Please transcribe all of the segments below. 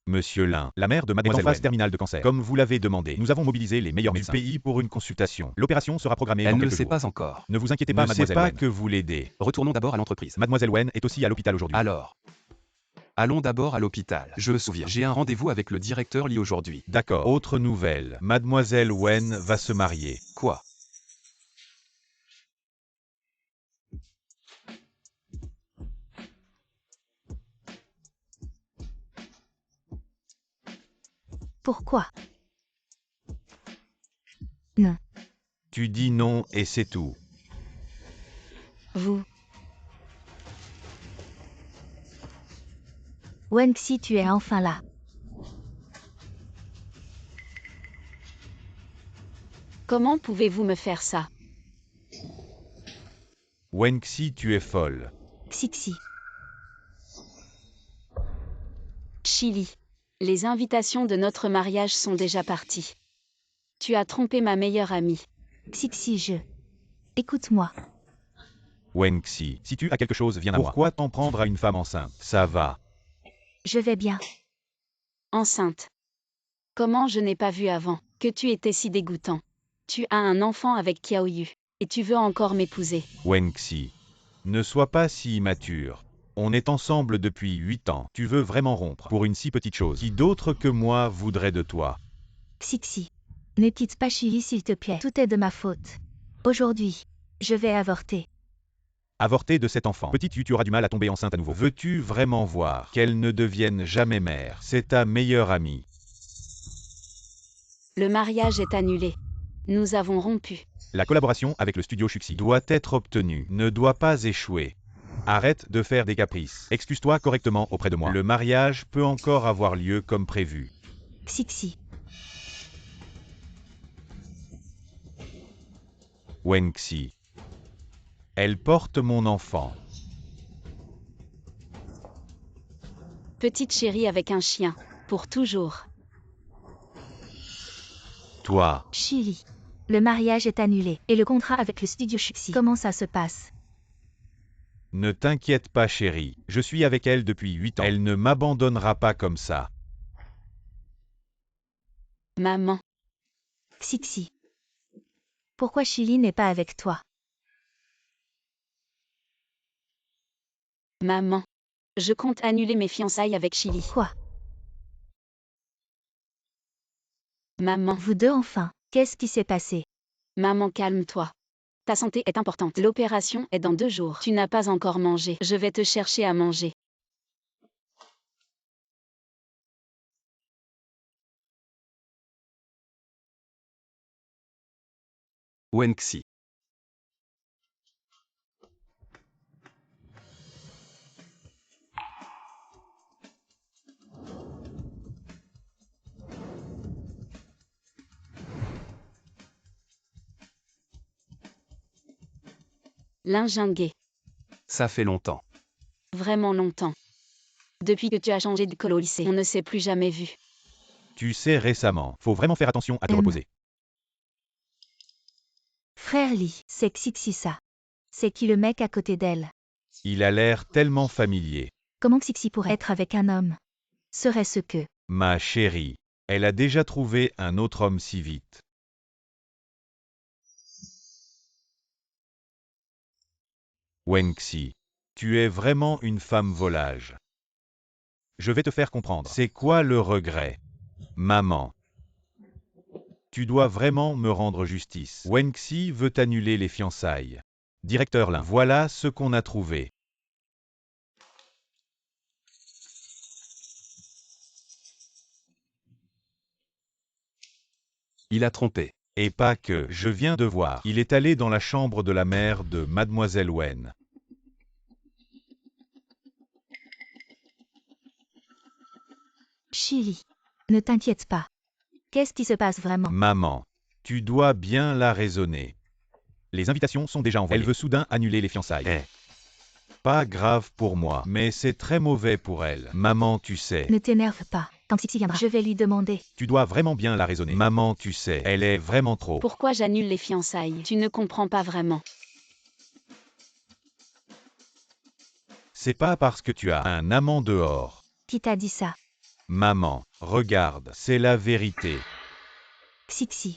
Monsieur Lin, la mère de Mademoiselle est en phase terminale de cancer. Comme vous l'avez demandé, nous avons mobilisé les meilleurs médecins du pays pour une consultation. L'opération sera programmée dans quelques jours. Elle ne le sait pas encore. Ne vous inquiétez pas, Mademoiselle Wen. Ne sait pas que vous l'aidez. Retournons d'abord à l'entreprise. Mademoiselle Wen est aussi à l'hôpital aujourd'hui. Alors, allons d'abord à l'hôpital. Je me souviens, j'ai un rendez-vous avec le directeur Li aujourd'hui. D'accord. Autre nouvelle. Mademoiselle Wen va se marier. Quoi? Pourquoi? Non. Tu dis non et c'est tout. Vous. Wenxi, tu es enfin là. Comment pouvez-vous me faire ça? Wenxi, tu es folle. Xixi. Chili. Les invitations de notre mariage sont déjà parties. Tu as trompé ma meilleure amie. Xixi, Écoute-moi. Wenxi, si tu as quelque chose, viens à moi. Pourquoi t'en prendre à une femme enceinte? Ça va. Je vais bien. Enceinte. Comment je n'ai pas vu avant que tu étais si dégoûtant. Tu as un enfant avec Kiaoyu. Et tu veux encore m'épouser. Wenxi, ne sois pas si immature. On est ensemble depuis 8 ans. Tu veux vraiment rompre pour une si petite chose. Qui d'autre que moi voudrait de toi? Xixi. Ne quitte pas Chili s'il te plaît. Tout est de ma faute. Aujourd'hui, je vais avorter. Avorter de cet enfant. Petite, tu auras du mal à tomber enceinte à nouveau. Veux-tu vraiment voir qu'elle ne devienne jamais mère? C'est ta meilleure amie. Le mariage est annulé. Nous avons rompu. La collaboration avec le studio Shuxi doit être obtenue, ne doit pas échouer. Arrête de faire des caprices. Excuse-toi correctement auprès de moi. Le mariage peut encore avoir lieu comme prévu. Xixi. Wenxi. Elle porte mon enfant. Petite chérie avec un chien. Pour toujours. Toi. Chili. Le mariage est annulé. Et le contrat avec le studio Shuxi. Comment ça se passe? Ne t'inquiète pas chérie, je suis avec elle depuis 8 ans. Elle ne m'abandonnera pas comme ça. Maman. Xixi. Pourquoi Chili n'est pas avec toi? Maman. Je compte annuler mes fiançailles avec Chili. Quoi? Maman. Vous deux enfin. Qu'est-ce qui s'est passé? Maman, calme-toi. Ta santé est importante. L'opération est dans 2 jours. Tu n'as pas encore mangé. Je vais te chercher à manger. Wenxi. Lingingué. Ça fait longtemps. Vraiment longtemps. Depuis que tu as changé d'école au lycée, on ne s'est plus jamais vu. Tu sais récemment, faut vraiment faire attention à te reposer. Frère Li, c'est Xixi ça. C'est qui le mec à côté d'elle? Il a l'air tellement familier. Comment Xixi pourrait être avec un homme? Serait-ce que... Ma chérie, elle a déjà trouvé un autre homme si vite. Wenxi, tu es vraiment une femme volage. Je vais te faire comprendre. C'est quoi le regret? Maman. Tu dois vraiment me rendre justice. Wenxi veut annuler les fiançailles. Directeur Lin, voilà ce qu'on a trouvé. Il a trompé. Et pas que, je viens de voir. Il est allé dans la chambre de la mère de Mademoiselle Wen. Chili. Ne t'inquiète pas. Qu'est-ce qui se passe vraiment? Maman, tu dois bien la raisonner. Les invitations sont déjà envoyées. Elle veut soudain annuler les fiançailles. Pas grave pour moi, mais c'est très mauvais pour elle. Maman, tu sais. Ne t'énerve pas. Quand Xixi viendra, je vais lui demander. Tu dois vraiment bien la raisonner. Maman, tu sais, elle est vraiment trop. Pourquoi j'annule les fiançailles? Tu ne comprends pas vraiment. C'est pas parce que tu as un amant dehors. Qui t'a dit ça? Maman, regarde, c'est la vérité. Xixi.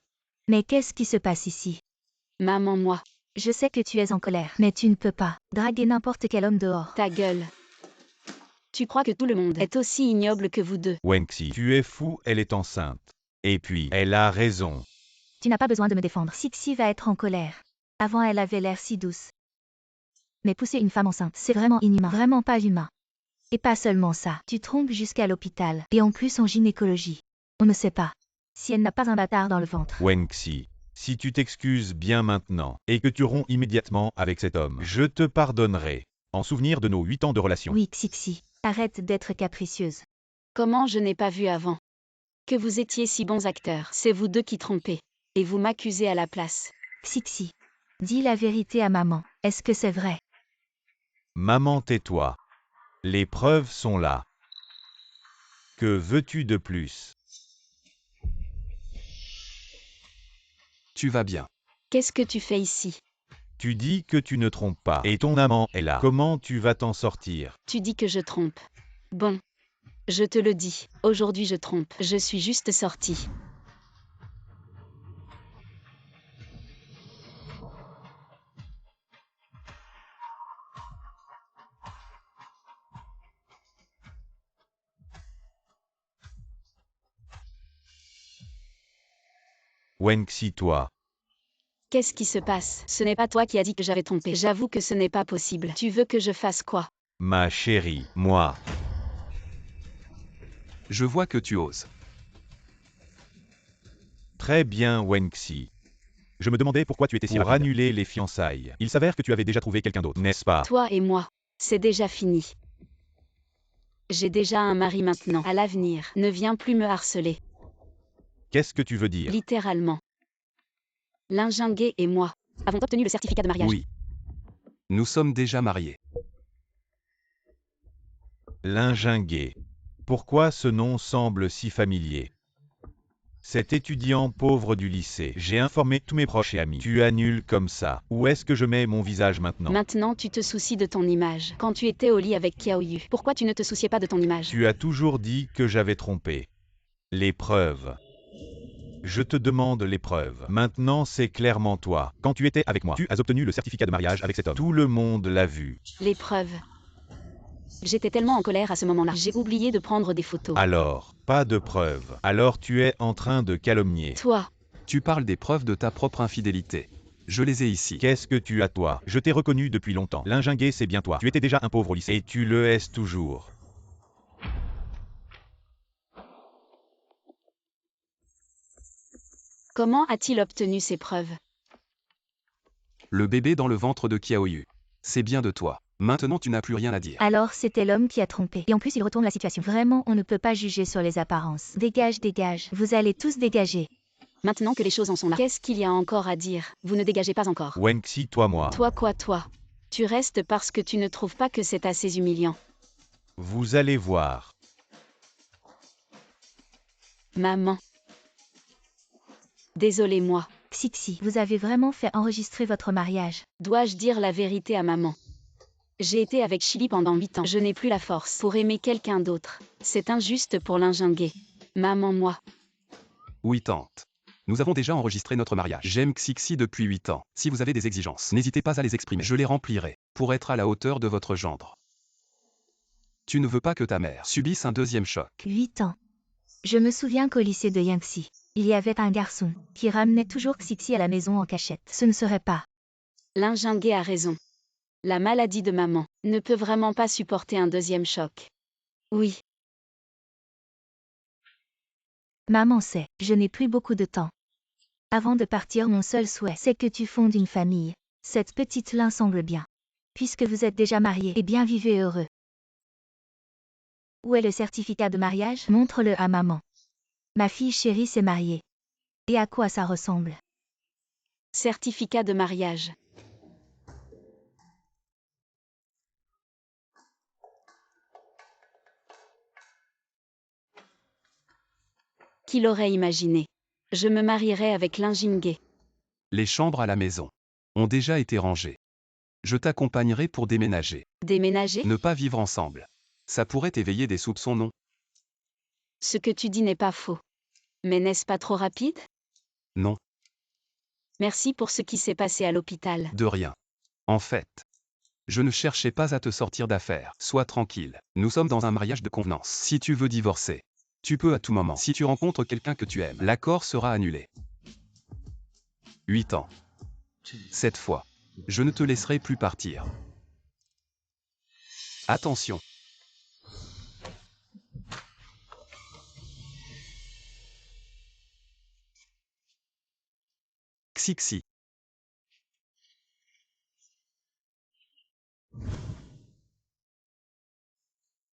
Mais qu'est-ce qui se passe ici? Maman, moi. Je sais que tu es en colère, mais tu ne peux pas draguer n'importe quel homme dehors. Ta gueule. Tu crois que tout le monde est aussi ignoble que vous deux? Wenxi, tu es fou, elle est enceinte. Et puis, elle a raison. Tu n'as pas besoin de me défendre. Xixi va être en colère. Avant, elle avait l'air si douce. Mais pousser une femme enceinte, c'est vraiment inhumain, vraiment pas humain. Et pas seulement ça, tu trompes jusqu'à l'hôpital, et en plus en gynécologie. On ne sait pas si elle n'a pas un bâtard dans le ventre. Wenxi, si tu t'excuses bien maintenant, et que tu romps immédiatement avec cet homme, je te pardonnerai. En souvenir de nos 8 ans de relation. Oui, Xixi, arrête d'être capricieuse. Comment je n'ai pas vu avant? Que vous étiez si bons acteurs. C'est vous deux qui trompez. Et vous m'accusez à la place. Xixi, dis la vérité à maman, est-ce que c'est vrai? Maman, tais-toi. Les preuves sont là. Que veux-tu de plus? Tu vas bien. Qu'est-ce que tu fais ici? Tu dis que tu ne trompes pas, et ton amant est là. Comment tu vas t'en sortir? Tu dis que je trompe. Bon. Je te le dis, aujourd'hui je trompe. Je suis juste sortie. Wenxi, toi. Qu'est-ce qui se passe? Ce n'est pas toi qui as dit que j'avais trompé. J'avoue que ce n'est pas possible. Tu veux que je fasse quoi? Ma chérie, moi. Je vois que tu oses. Très bien, Wenxi. Je me demandais pourquoi tu étais si Pour rapide. Annuler les fiançailles. Il s'avère que tu avais déjà trouvé quelqu'un d'autre, n'est-ce pas? Toi et moi. C'est déjà fini. J'ai déjà un mari maintenant. À l'avenir, ne viens plus me harceler. Qu'est-ce que tu veux dire? Littéralement. Lingingué et moi avons obtenu le certificat de mariage. Oui. Nous sommes déjà mariés. Lingingué. Pourquoi ce nom semble si familier? Cet étudiant pauvre du lycée. J'ai informé tous mes proches et amis. Tu annules comme ça. Où est-ce que je mets mon visage maintenant? Maintenant, tu te soucies de ton image. Quand tu étais au lit avec Kiaoyu, pourquoi tu ne te souciais pas de ton image? Tu as toujours dit que j'avais trompé. Les preuves. Je te demande les preuves. Maintenant, c'est clairement toi. Quand tu étais avec moi, tu as obtenu le certificat de mariage avec cet homme. Tout le monde l'a vu. Les preuves. J'étais tellement en colère à ce moment-là. J'ai oublié de prendre des photos. Alors, pas de preuves. Alors tu es en train de calomnier. Toi, Tu parles des preuves de ta propre infidélité. Je les ai ici. Qu'est-ce que tu as toi? Je t'ai reconnu depuis longtemps. Lingingué, c'est bien toi. Tu étais déjà un pauvre au lycée. Et tu le es toujours. comment a-t-il obtenu ces preuves? Le bébé dans le ventre de Kiaoyu. C'est bien de toi. Maintenant tu n'as plus rien à dire. Alors c'était l'homme qui a trompé. Et en plus il retourne la situation. Vraiment, on ne peut pas juger sur les apparences. Dégage, dégage. Vous allez tous dégager. Maintenant que les choses en sont là, qu'est-ce qu'il y a encore à dire? Vous ne dégagez pas encore. Wenxi, toi, moi. Toi quoi, toi? Tu restes parce que tu ne trouves pas que c'est assez humiliant. Vous allez voir. Maman. Désolée moi. Xixi, vous avez vraiment fait enregistrer votre mariage. Dois-je dire la vérité à maman? J'ai été avec Chili pendant 8 ans. Je n'ai plus la force pour aimer quelqu'un d'autre. C'est injuste pour Lingingué. Maman, moi. Oui tante. Nous avons déjà enregistré notre mariage. J'aime Xixi depuis 8 ans. Si vous avez des exigences, n'hésitez pas à les exprimer. Je les remplirai, pour être à la hauteur de votre gendre. Tu ne veux pas que ta mère subisse un deuxième choc. 8 ans. Je me souviens qu'au lycée de Yangtze, il y avait un garçon qui ramenait toujours Xixi à la maison en cachette. Ce ne serait pas. Lingingué a raison. La maladie de maman ne peut vraiment pas supporter un deuxième choc. Oui. Maman sait, je n'ai plus beaucoup de temps. Avant de partir, mon seul souhait, c'est que tu fondes une famille. Cette petite Lin semble bien. Puisque vous êtes déjà mariés, et bien vivez heureux. Où est le certificat de mariage? Montre-le à maman. Ma fille chérie s'est mariée. Et à quoi ça ressemble? Certificat de mariage. Qui l'aurait imaginé? Je me marierai avec Lingingué. Les chambres à la maison ont déjà été rangées. Je t'accompagnerai pour déménager. Déménager? Ne pas vivre ensemble. Ça pourrait éveiller des soupçons, non? Ce que tu dis n'est pas faux. Mais n'est-ce pas trop rapide? Non, Merci pour ce qui s'est passé à l'hôpital. de rien. En fait, je ne cherchais pas à te sortir d'affaire. Sois tranquille. Nous sommes dans un mariage de convenance. Si tu veux divorcer, tu peux à tout moment. Si tu rencontres quelqu'un que tu aimes, l'accord sera annulé. 8 ans. Cette fois, je ne te laisserai plus partir. Attention. Xixi.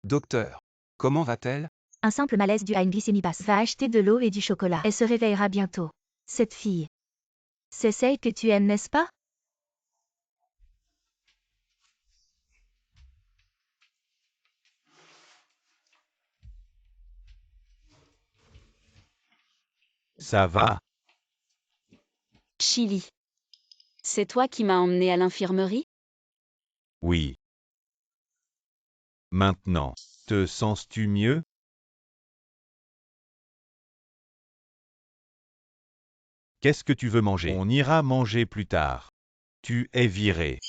Docteur, comment va-t-elle? Un simple malaise dû à une glycémie basse. Va acheter de l'eau et du chocolat. Elle se réveillera bientôt. Cette fille. C'est celle que tu aimes, n'est-ce pas? Ça va? Chili. C'est toi qui m'as emmené à l'infirmerie? Oui. Maintenant, te sens-tu mieux? Qu'est-ce que tu veux manger? On ira manger plus tard. Tu es viré.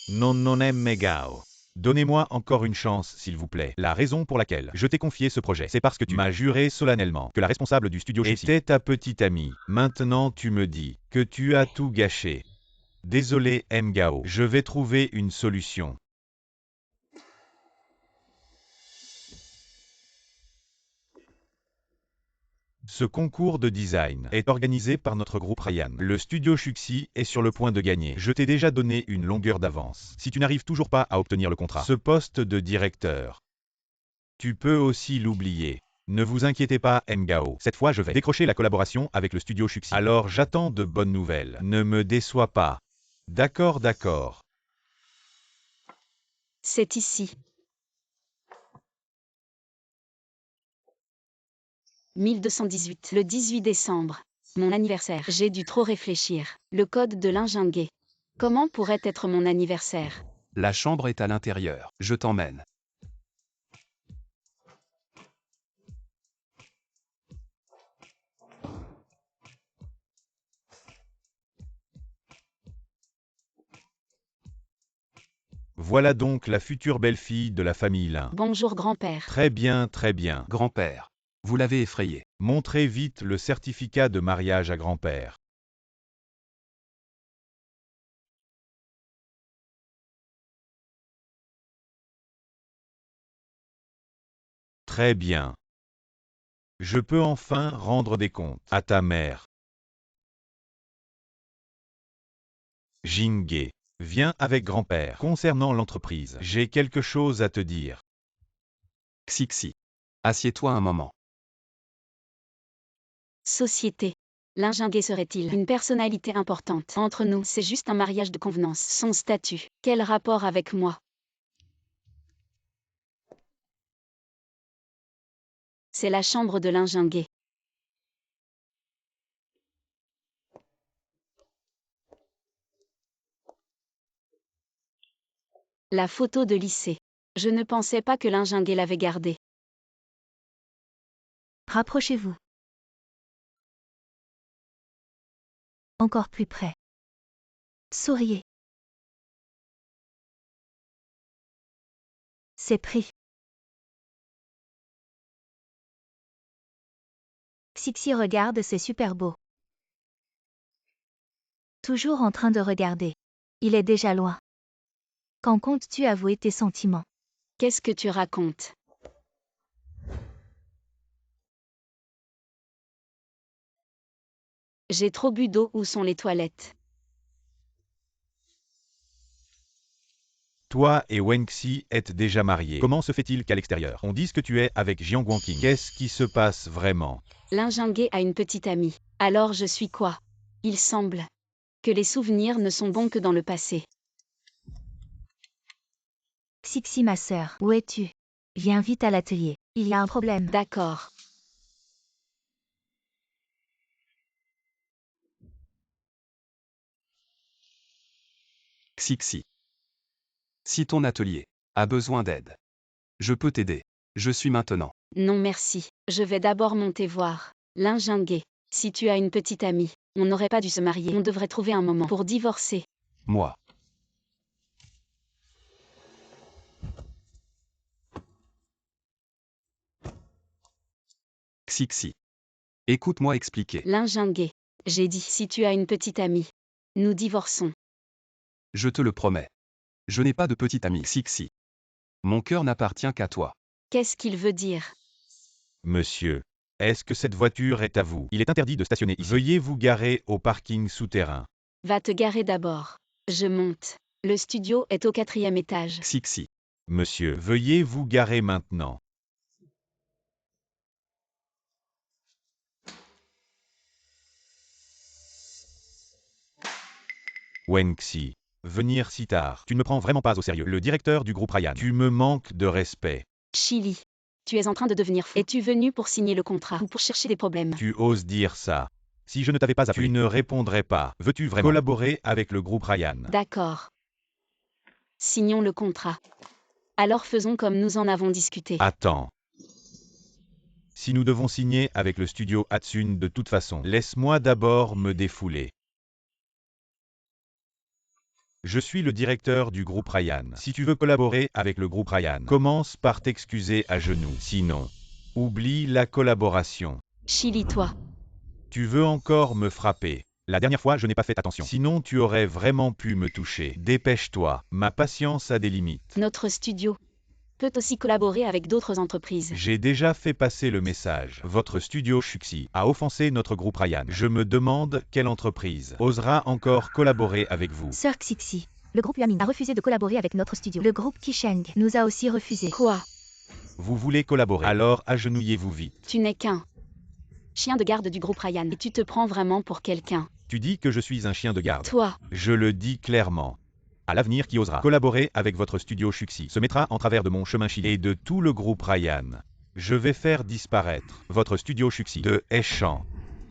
Non è megao. Donnez-moi encore une chance, s'il vous plaît. La raison pour laquelle je t'ai confié ce projet, c'est parce que tu m'as juré solennellement que la responsable du studio était ta petite amie. Maintenant, tu me dis que tu as tout gâché. Désolé, Mgao. Je vais trouver une solution. Ce concours de design est organisé par notre groupe Ryan. Le studio Chuxi est sur le point de gagner. Je t'ai déjà donné une longueur d'avance. Si tu n'arrives toujours pas à obtenir le contrat, ce poste de directeur, tu peux aussi l'oublier. Ne vous inquiétez pas, Mgao. Cette fois, je vais décrocher la collaboration avec le studio Chuxi. Alors j'attends de bonnes nouvelles. Ne me déçois pas. D'accord, d'accord. C'est ici. 1218. Le 18 décembre. Mon anniversaire. J'ai dû trop réfléchir. Le code de l'Injingue. Comment pourrait être mon anniversaire? La chambre est à l'intérieur. Je t'emmène. Voilà donc la future belle-fille de la famille Lin. Bonjour grand-père. Très bien, très bien. Grand-père, vous l'avez effrayé. Montrez vite le certificat de mariage à grand-père. Très bien. Je peux enfin rendre des comptes à ta mère. Jingé, viens avec grand-père. Concernant l'entreprise, j'ai quelque chose à te dire. Xixi. Assieds-toi un moment. Société. L'Injingue serait-il une personnalité importante? Entre nous, c'est juste un mariage de convenance. Son statut. Quel rapport avec moi? C'est la chambre de l'Injingue. La photo de lycée. Je ne pensais pas que l'Injingue l'avait gardée. Rapprochez-vous. Encore plus près. Souriez. C'est pris. Xixi regarde, c'est super beau. Toujours en train de regarder. Il est déjà loin. Quand comptes-tu avouer tes sentiments? Qu'est-ce que tu racontes? J'ai trop bu d'eau. Où sont les toilettes? Toi et Wenxi êtes déjà mariés. Comment se fait-il qu'à l'extérieur, on dise que tu es avec Jiang Guangqing? Qu'est-ce qui se passe vraiment? L'Injingue a une petite amie. Alors je suis quoi? Il semble que les souvenirs ne sont bons que dans le passé. Xixi ma sœur, où es-tu? Viens vite à l'atelier. Il y a un problème. D'accord. Xixi. Si ton atelier a besoin d'aide, je peux t'aider. Je suis maintenant. Non merci. Je vais d'abord monter voir. Linjingue. Si tu as une petite amie, on n'aurait pas dû se marier. On devrait trouver un moment pour divorcer. Moi. Xixi. Écoute-moi expliquer. Linjingue. J'ai dit si tu as une petite amie. Nous divorçons. Je te le promets. Je n'ai pas de petite amie, Xixi. Mon cœur n'appartient qu'à toi. Qu'est-ce qu'il veut dire? Monsieur, est-ce que cette voiture est à vous? Il est interdit de stationner ici. Veuillez vous garer au parking souterrain. Va te garer d'abord. Je monte. Le studio est au 4e étage. Xixi. Monsieur, veuillez vous garer maintenant. Wenxi. Venir si tard. Tu ne me prends vraiment pas au sérieux. Le directeur du groupe Ryan. Tu me manques de respect. Chili. Tu es en train de devenir fou. Es-tu venu pour signer le contrat ou pour chercher des problèmes? Tu oses dire ça. Si je ne t'avais pas appelé, tu ne répondrais pas. Veux-tu vraiment collaborer avec le groupe Ryan? D'accord. Signons le contrat. Alors faisons comme nous en avons discuté. Attends. Si nous devons signer avec le studio Hatsun de toute façon, laisse-moi d'abord me défouler. Je suis le directeur du groupe Ryan. Si tu veux collaborer avec le groupe Ryan, commence par t'excuser à genoux. Sinon, oublie la collaboration. Chili, toi. Tu veux encore me frapper? La dernière fois, je n'ai pas fait attention. Sinon, tu aurais vraiment pu me toucher. Dépêche-toi, ma patience a des limites. Notre studio peut aussi collaborer avec d'autres entreprises. J'ai déjà fait passer le message. Votre studio Xuxi a offensé notre groupe Ryan. Je me demande quelle entreprise osera encore collaborer avec vous. Sœur Xixi, le groupe Yamin a refusé de collaborer avec notre studio. Le groupe Kisheng nous a aussi refusé. Quoi? Vous voulez collaborer? Alors agenouillez-vous vite. Tu n'es qu'un chien de garde du groupe Ryan et tu te prends vraiment pour quelqu'un. Tu dis que je suis un chien de garde. Toi. Je le dis clairement. À l'avenir, qui osera collaborer avec votre studio Xuxi se mettra en travers de mon chemin Chili et de tout le groupe Ryan. Je vais faire disparaître votre studio Xuxi de Eschan.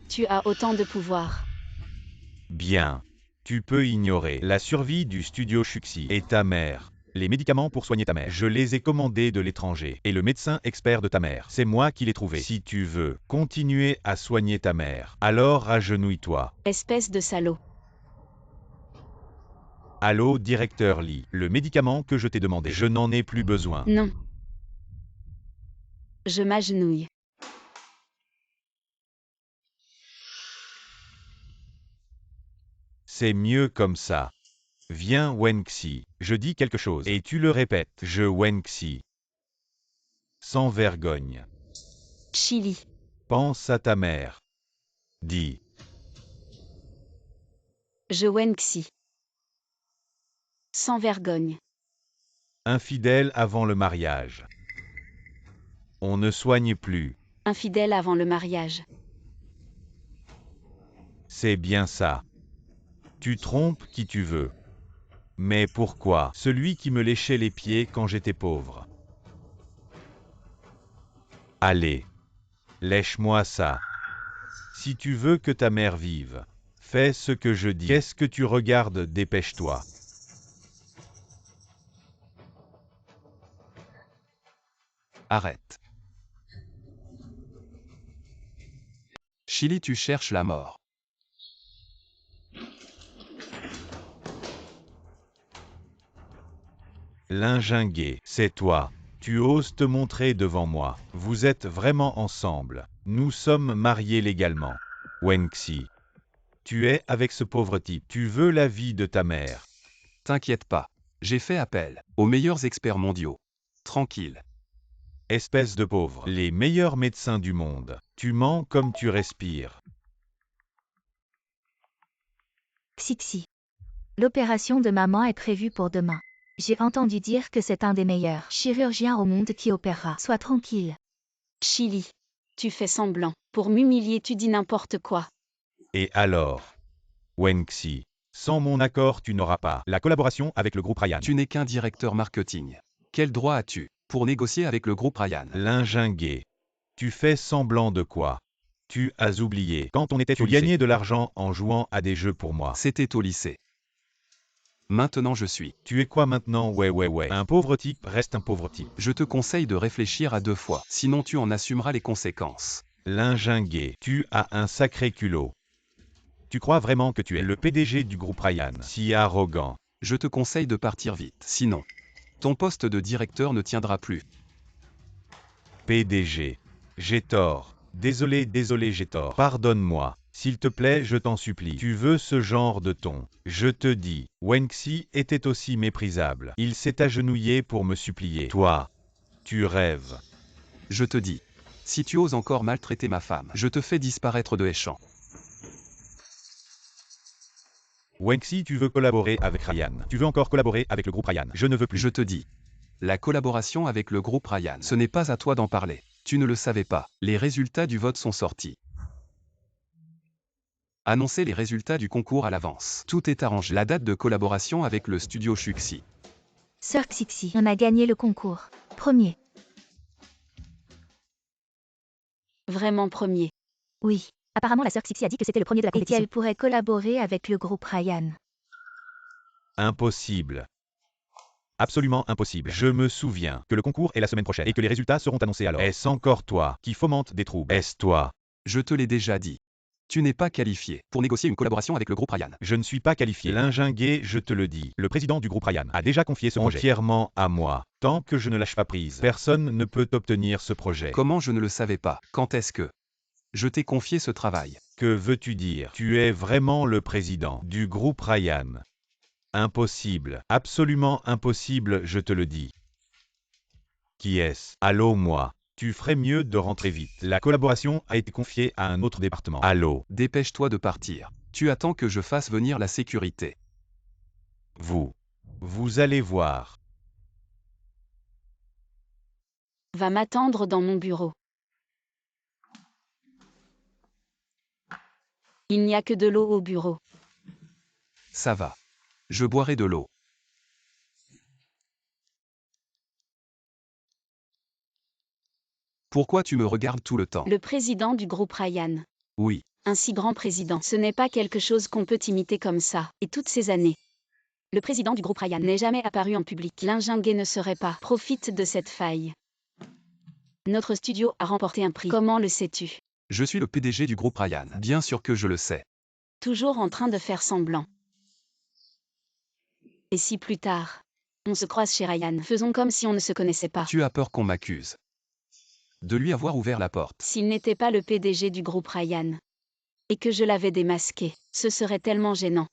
Tu as autant de pouvoir. Bien. Tu peux ignorer la survie du studio Xuxi et ta mère. Les médicaments pour soigner ta mère, je les ai commandés de l'étranger. Et le médecin expert de ta mère, c'est moi qui l'ai trouvé. Si tu veux continuer à soigner ta mère, alors agenouille-toi. Espèce de salaud. Allô, directeur Lee, le médicament que je t'ai demandé, je n'en ai plus besoin. Non. Je m'agenouille. C'est mieux comme ça. Viens Wenxi, je dis quelque chose et tu le répètes. Je Wenxi. Sans vergogne. Chili. Pense à ta mère. Dis. Je Wenxi. Sans vergogne. Infidèle avant le mariage. On ne soigne plus. Infidèle avant le mariage. C'est bien ça. Tu trompes qui tu veux. Mais pourquoi? Celui qui me léchait les pieds quand j'étais pauvre. Allez. Lèche-moi ça. Si tu veux que ta mère vive, fais ce que je dis. Qu'est-ce que tu regardes? Dépêche-toi. Arrête. Chili, tu cherches la mort. Linjingue, c'est toi. Tu oses te montrer devant moi. Vous êtes vraiment ensemble. Nous sommes mariés légalement. Wenxi. Tu es avec ce pauvre type. Tu veux la vie de ta mère. T'inquiète pas. J'ai fait appel aux meilleurs experts mondiaux. Tranquille. Espèce de pauvre. Les meilleurs médecins du monde. Tu mens comme tu respires. Xixi. L'opération de maman est prévue pour demain. J'ai entendu dire que c'est un des meilleurs chirurgiens au monde qui opérera. Sois tranquille. Chili. Tu fais semblant. Pour m'humilier, tu dis n'importe quoi. Et alors? Wenxi. Sans mon accord, tu n'auras pas la collaboration avec le groupe Ryan. Tu n'es qu'un directeur marketing. Quel droit as-tu pour négocier avec le groupe Ryan? Linjingue. Tu fais semblant de quoi? Tu as oublié. Quand on était au lycée, tu lycée. gagnais de l'argent en jouant à des jeux pour moi. C'était au lycée. Maintenant je suis. Tu es quoi maintenant? Ouais. Un pauvre type reste un pauvre type. Je te conseille de réfléchir à 2 fois, sinon tu en assumeras les conséquences. Lingingué, tu as un sacré culot. Tu crois vraiment que tu es le PDG du groupe Ryan? Si arrogant. Je te conseille de partir vite, sinon, ton poste de directeur ne tiendra plus. PDG. J'ai tort. Désolé, j'ai tort. Pardonne-moi. S'il te plaît, je t'en supplie. Tu veux ce genre de ton? Je te dis, Wenxi était aussi méprisable. Il s'est agenouillé pour me supplier. Toi, tu rêves. Je te dis, si tu oses encore maltraiter ma femme, je te fais disparaître de Échamps. Wenxi, tu veux collaborer avec Ryan. Tu veux encore collaborer avec le groupe Ryan. Je ne veux plus. Je te dis, la collaboration avec le groupe Ryan, ce n'est pas à toi d'en parler. Tu ne le savais pas. Les résultats du vote sont sortis. Annoncez les résultats du concours à l'avance. Tout est arrangé. La date de collaboration avec le studio Xuxi. Sœur Xixi, on a gagné le concours. Premier. Vraiment premier. Oui. Apparemment, la sœur Xixi a dit que c'était le premier de la compétition. Elle pourrait collaborer avec le groupe Ryan. Impossible. Absolument impossible. Je me souviens que le concours est la semaine prochaine et que les résultats seront annoncés alors. Est-ce encore toi qui fomente des troubles? Est-ce toi? Je te l'ai déjà dit. Tu n'es pas qualifié pour négocier une collaboration avec le groupe Ryan. Je ne suis pas qualifié. Lingingué, je te le dis. Le président du groupe Ryan a déjà confié ce projet entièrement à moi. Tant que je ne lâche pas prise, personne ne peut obtenir ce projet. Comment je ne le savais pas? Quand est-ce que je t'ai confié ce travail? Que veux-tu dire? Tu es vraiment le président du groupe Ryan. Impossible. Absolument impossible, je te le dis. Qui est-ce? Allô, moi. Tu ferais mieux de rentrer vite. La collaboration a été confiée à un autre département. Allô. Dépêche-toi de partir. Tu attends que je fasse venir la sécurité. Vous allez voir. Va m'attendre dans mon bureau. Il n'y a que de l'eau au bureau. Ça va. Je boirai de l'eau. Pourquoi tu me regardes tout le temps? Le président du groupe Ryan. Oui. Un si grand président. Ce n'est pas quelque chose qu'on peut imiter comme ça. Et toutes ces années. Le président du groupe Ryan n'est jamais apparu en public. Lingingué ne serait pas. Profite de cette faille. Notre studio a remporté un prix. Comment le sais-tu? Je suis le PDG du groupe Ryan. Bien sûr que je le sais. Toujours en train de faire semblant. Et si plus tard, on se croise chez Ryan, faisons comme si on ne se connaissait pas. Tu as peur qu'on m'accuse de lui avoir ouvert la porte. S'il n'était pas le PDG du groupe Ryan, et que je l'avais démasqué, ce serait tellement gênant.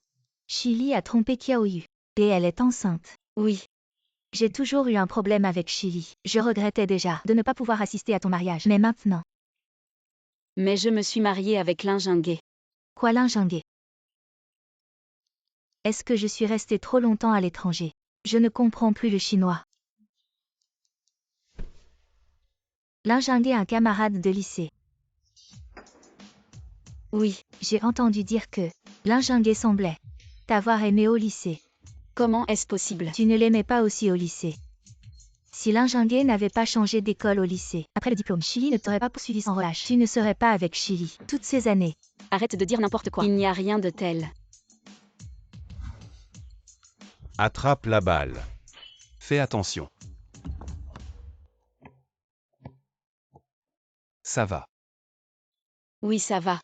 Chili a trompé Qiaoyu. Et elle est enceinte. Oui, J'ai toujours eu un problème avec Chili. Je regrettais déjà de ne pas pouvoir assister à ton mariage. Mais maintenant, mais je me suis mariée avec Lingingué. quoi Lingingué? Est-ce que je suis restée trop longtemps à l'étranger? Je ne comprends plus le chinois. Lingingué, un camarade de lycée. Oui, J'ai entendu dire que Lingingué semblait t'avoir aimé au lycée. comment est-ce possible? Tu ne l'aimais pas aussi au lycée. Si Lingingué n'avait pas changé d'école au lycée, après le diplôme, Chili ne t'aurait pas poursuivi sans relâche. Tu ne serais pas avec Chili toutes ces années. Arrête de dire n'importe quoi. Il n'y a rien de tel. Attrape la balle. Fais attention. Ça va. Oui, ça va.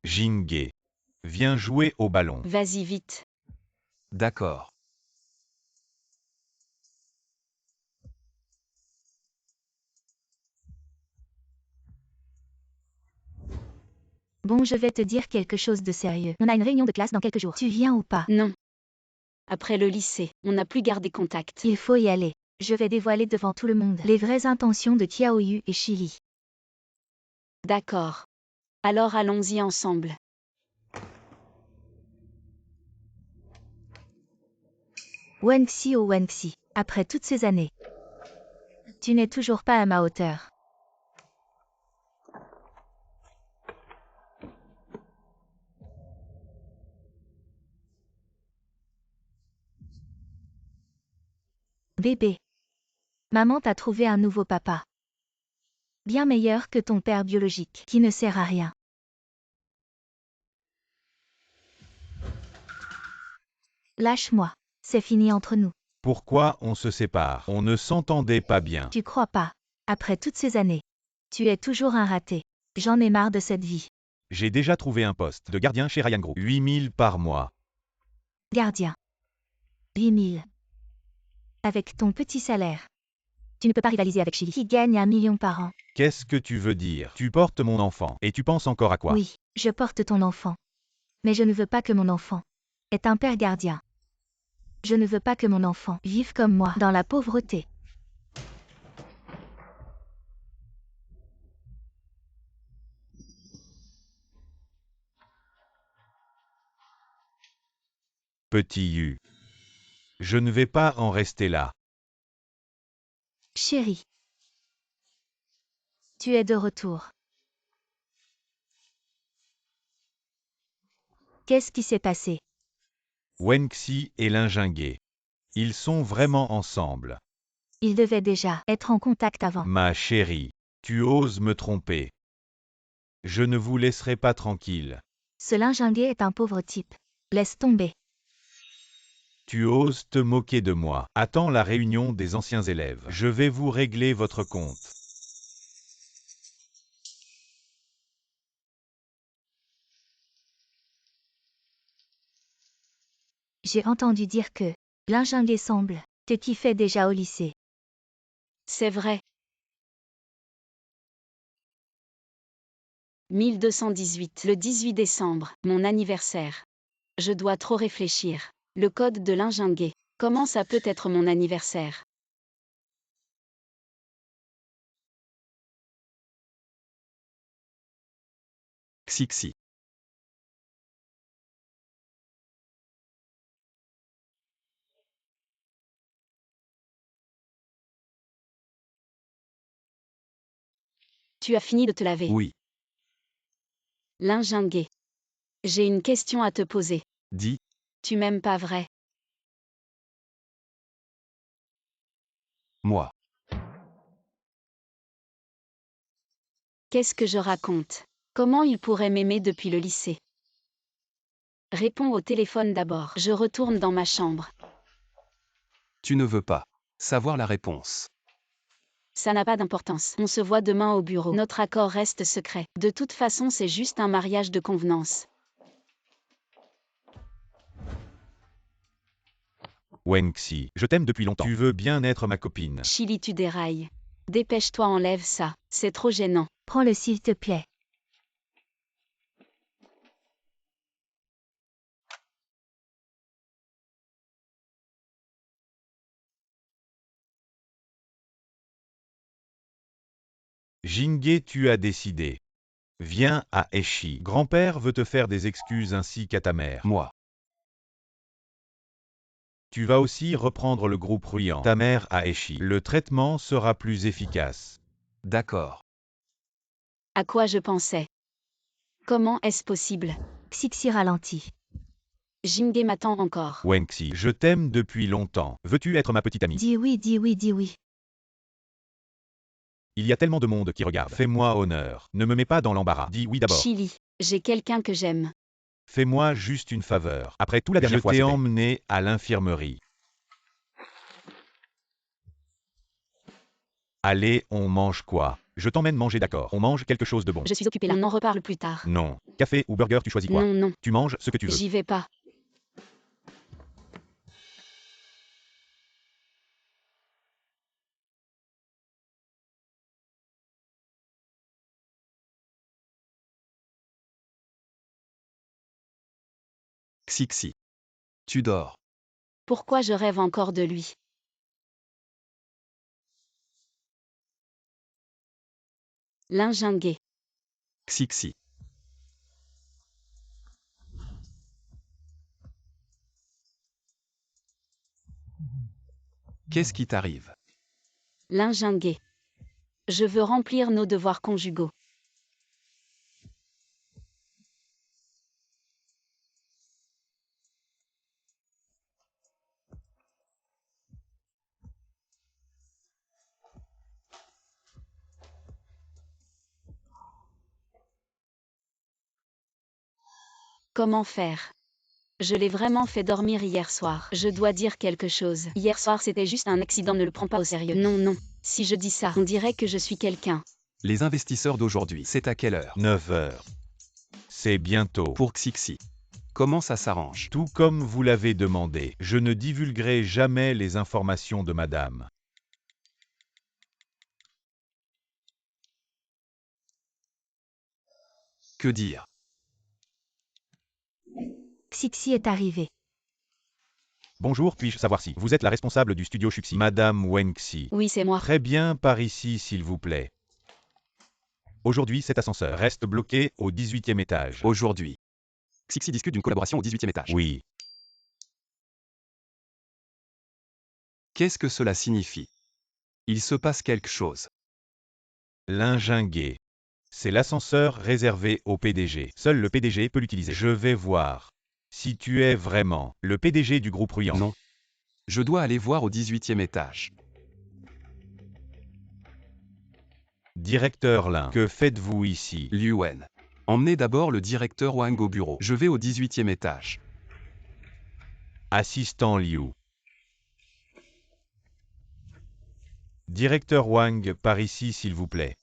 Jingué. Viens jouer au ballon. Vas-y vite. D'accord. Bon, je vais te dire quelque chose de sérieux. On a une réunion de classe dans quelques jours. Tu viens ou pas? Non. Après le lycée, on n'a plus gardé contact. Il faut y aller. Je vais dévoiler devant tout le monde les vraies intentions de Qiaoyu et Chili. D'accord. Alors allons-y ensemble. Wenxi oh Wenxi, après toutes ces années, tu n'es toujours pas à ma hauteur. Bébé. Maman t'a trouvé un nouveau papa. Bien meilleur que ton père biologique, qui ne sert à rien. Lâche-moi. C'est fini entre nous. Pourquoi on se sépare? On ne s'entendait pas bien. Tu crois pas? Après toutes ces années. Tu es toujours un raté. J'en ai marre de cette vie. J'ai déjà trouvé un poste de gardien chez Ryan Group. 8000 par mois. Gardien. 8000. Avec ton petit salaire. Tu ne peux pas rivaliser avec Chili qui gagne 1 million par an. Qu'est-ce que tu veux dire? Tu portes mon enfant. Et tu penses encore à quoi? Oui, je porte ton enfant. Mais je ne veux pas que mon enfant est un père gardien. Je ne veux pas que mon enfant vive comme moi dans la pauvreté. Petit U. Je ne vais pas en rester là. Chérie. Tu es de retour. Qu'est-ce qui s'est passé? Wenxi et Linjingué. Ils sont vraiment ensemble. Ils devaient déjà être en contact avant. Ma chérie, tu oses me tromper. Je ne vous laisserai pas tranquille. Ce lingingué est un pauvre type. Laisse tomber. Tu oses te moquer de moi. Attends la réunion des anciens élèves. Je vais vous régler votre compte. J'ai entendu dire que lingingué semble te kiffer déjà au lycée. C'est vrai. 1218. Le 18 décembre, mon anniversaire. Je dois trop réfléchir. Le code de Lingingué. Comment ça peut être mon anniversaire? Xixi. Tu as fini de te laver? Oui. Lingingué. J'ai une question à te poser. Dis. Tu m'aimes pas vrai? Moi. Qu'est-ce que je raconte? Comment il pourrait m'aimer depuis le lycée? Réponds au téléphone d'abord. Je retourne dans ma chambre. Tu ne veux pas savoir la réponse. Ça n'a pas d'importance. On se voit demain au bureau. Notre accord reste secret. De toute façon, c'est juste un mariage de convenance. Wenxi, je t'aime depuis longtemps. Tu veux bien être ma copine. Chili, tu dérailles. Dépêche-toi, enlève ça. C'est trop gênant. Prends-le s'il te plaît. Jingé, tu as décidé. Viens à Eshi. Grand-père veut te faire des excuses ainsi qu'à ta mère. Moi. Tu vas aussi reprendre le groupe Ruyan. Ta mère à Eshi. Le traitement sera plus efficace. D'accord. À quoi je pensais? Comment est-ce possible? Xixi ralentit. Jingé m'attend encore. Wenxi, je t'aime depuis longtemps. Veux-tu être ma petite amie? Dis oui, dis oui, dis oui. Il y a tellement de monde qui regarde. Fais-moi honneur. Ne me mets pas dans l'embarras. Dis oui d'abord. Chili, j'ai quelqu'un que j'aime. Fais-moi juste une faveur. Après tout la dernière fois, je t'ai emmené à l'infirmerie. Allez, on mange quoi? Je t'emmène manger, d'accord? On mange quelque chose de bon. Je suis occupée là. On en reparle plus tard. Non. Café ou burger, tu choisis quoi? Non, non. Tu manges ce que tu veux. J'y vais pas. Xixi. Tu dors. Pourquoi je rêve encore de lui? Lingingué. Xixi. Qu'est-ce qui t'arrive? Lingingué. Je veux remplir nos devoirs conjugaux. Comment faire? Je l'ai vraiment fait dormir hier soir. Je dois dire quelque chose. Hier soir c'était juste un accident, ne le prends pas au sérieux. Non, non. Si je dis ça, on dirait que je suis quelqu'un. Les investisseurs d'aujourd'hui, c'est à quelle heure? 9 heures. C'est bientôt. Pour Xixi. Comment ça s'arrange? Tout comme vous l'avez demandé, je ne divulguerai jamais les informations de madame. Que dire? Xixi est arrivé. Bonjour, puis-je savoir si vous êtes la responsable du studio Shuxi? Madame Wenxi. Oui, c'est moi. Très bien, par ici s'il vous plaît. Aujourd'hui, cet ascenseur reste bloqué au 18e étage. Aujourd'hui. Xixi discute d'une collaboration au 18e étage. Oui. Qu'est-ce que cela signifie? Il se passe quelque chose. L'injingué. C'est l'ascenseur réservé au PDG. Seul le PDG peut l'utiliser. Je vais voir. Si tu es vraiment le PDG du groupe Ruyant. Non. Je dois aller voir au 18e étage. Directeur Lin, que faites-vous ici? Liu Wen. Emmenez d'abord le directeur Wang au bureau. Je vais au 18e étage. Assistant Liu. Directeur Wang, par ici s'il vous plaît.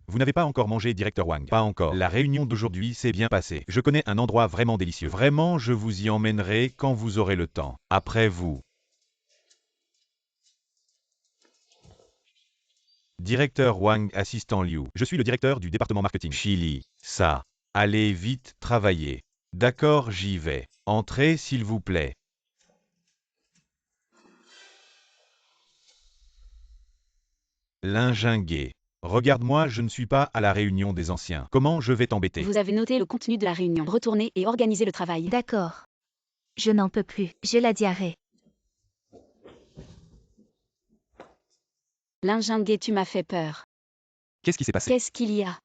Vous n'avez pas encore mangé, directeur Wang? Pas encore. La réunion d'aujourd'hui s'est bien passée. Je connais un endroit vraiment délicieux. Vraiment, je vous y emmènerai quand vous aurez le temps. Après vous. Directeur Wang, assistant Liu. Je suis le directeur du département marketing. Chili. Ça. Allez vite travailler. D'accord, j'y vais. Entrez s'il vous plaît. L'injingué. Regarde-moi, je ne suis pas à la réunion des anciens. Comment je vais t'embêter? Vous avez noté le contenu de la réunion. Retournez et organisez le travail. D'accord. Je n'en peux plus. J'ai la diarrhée. L'injingué, tu m'as fait peur. Qu'est-ce qui s'est passé? Qu'est-ce qu'il y a?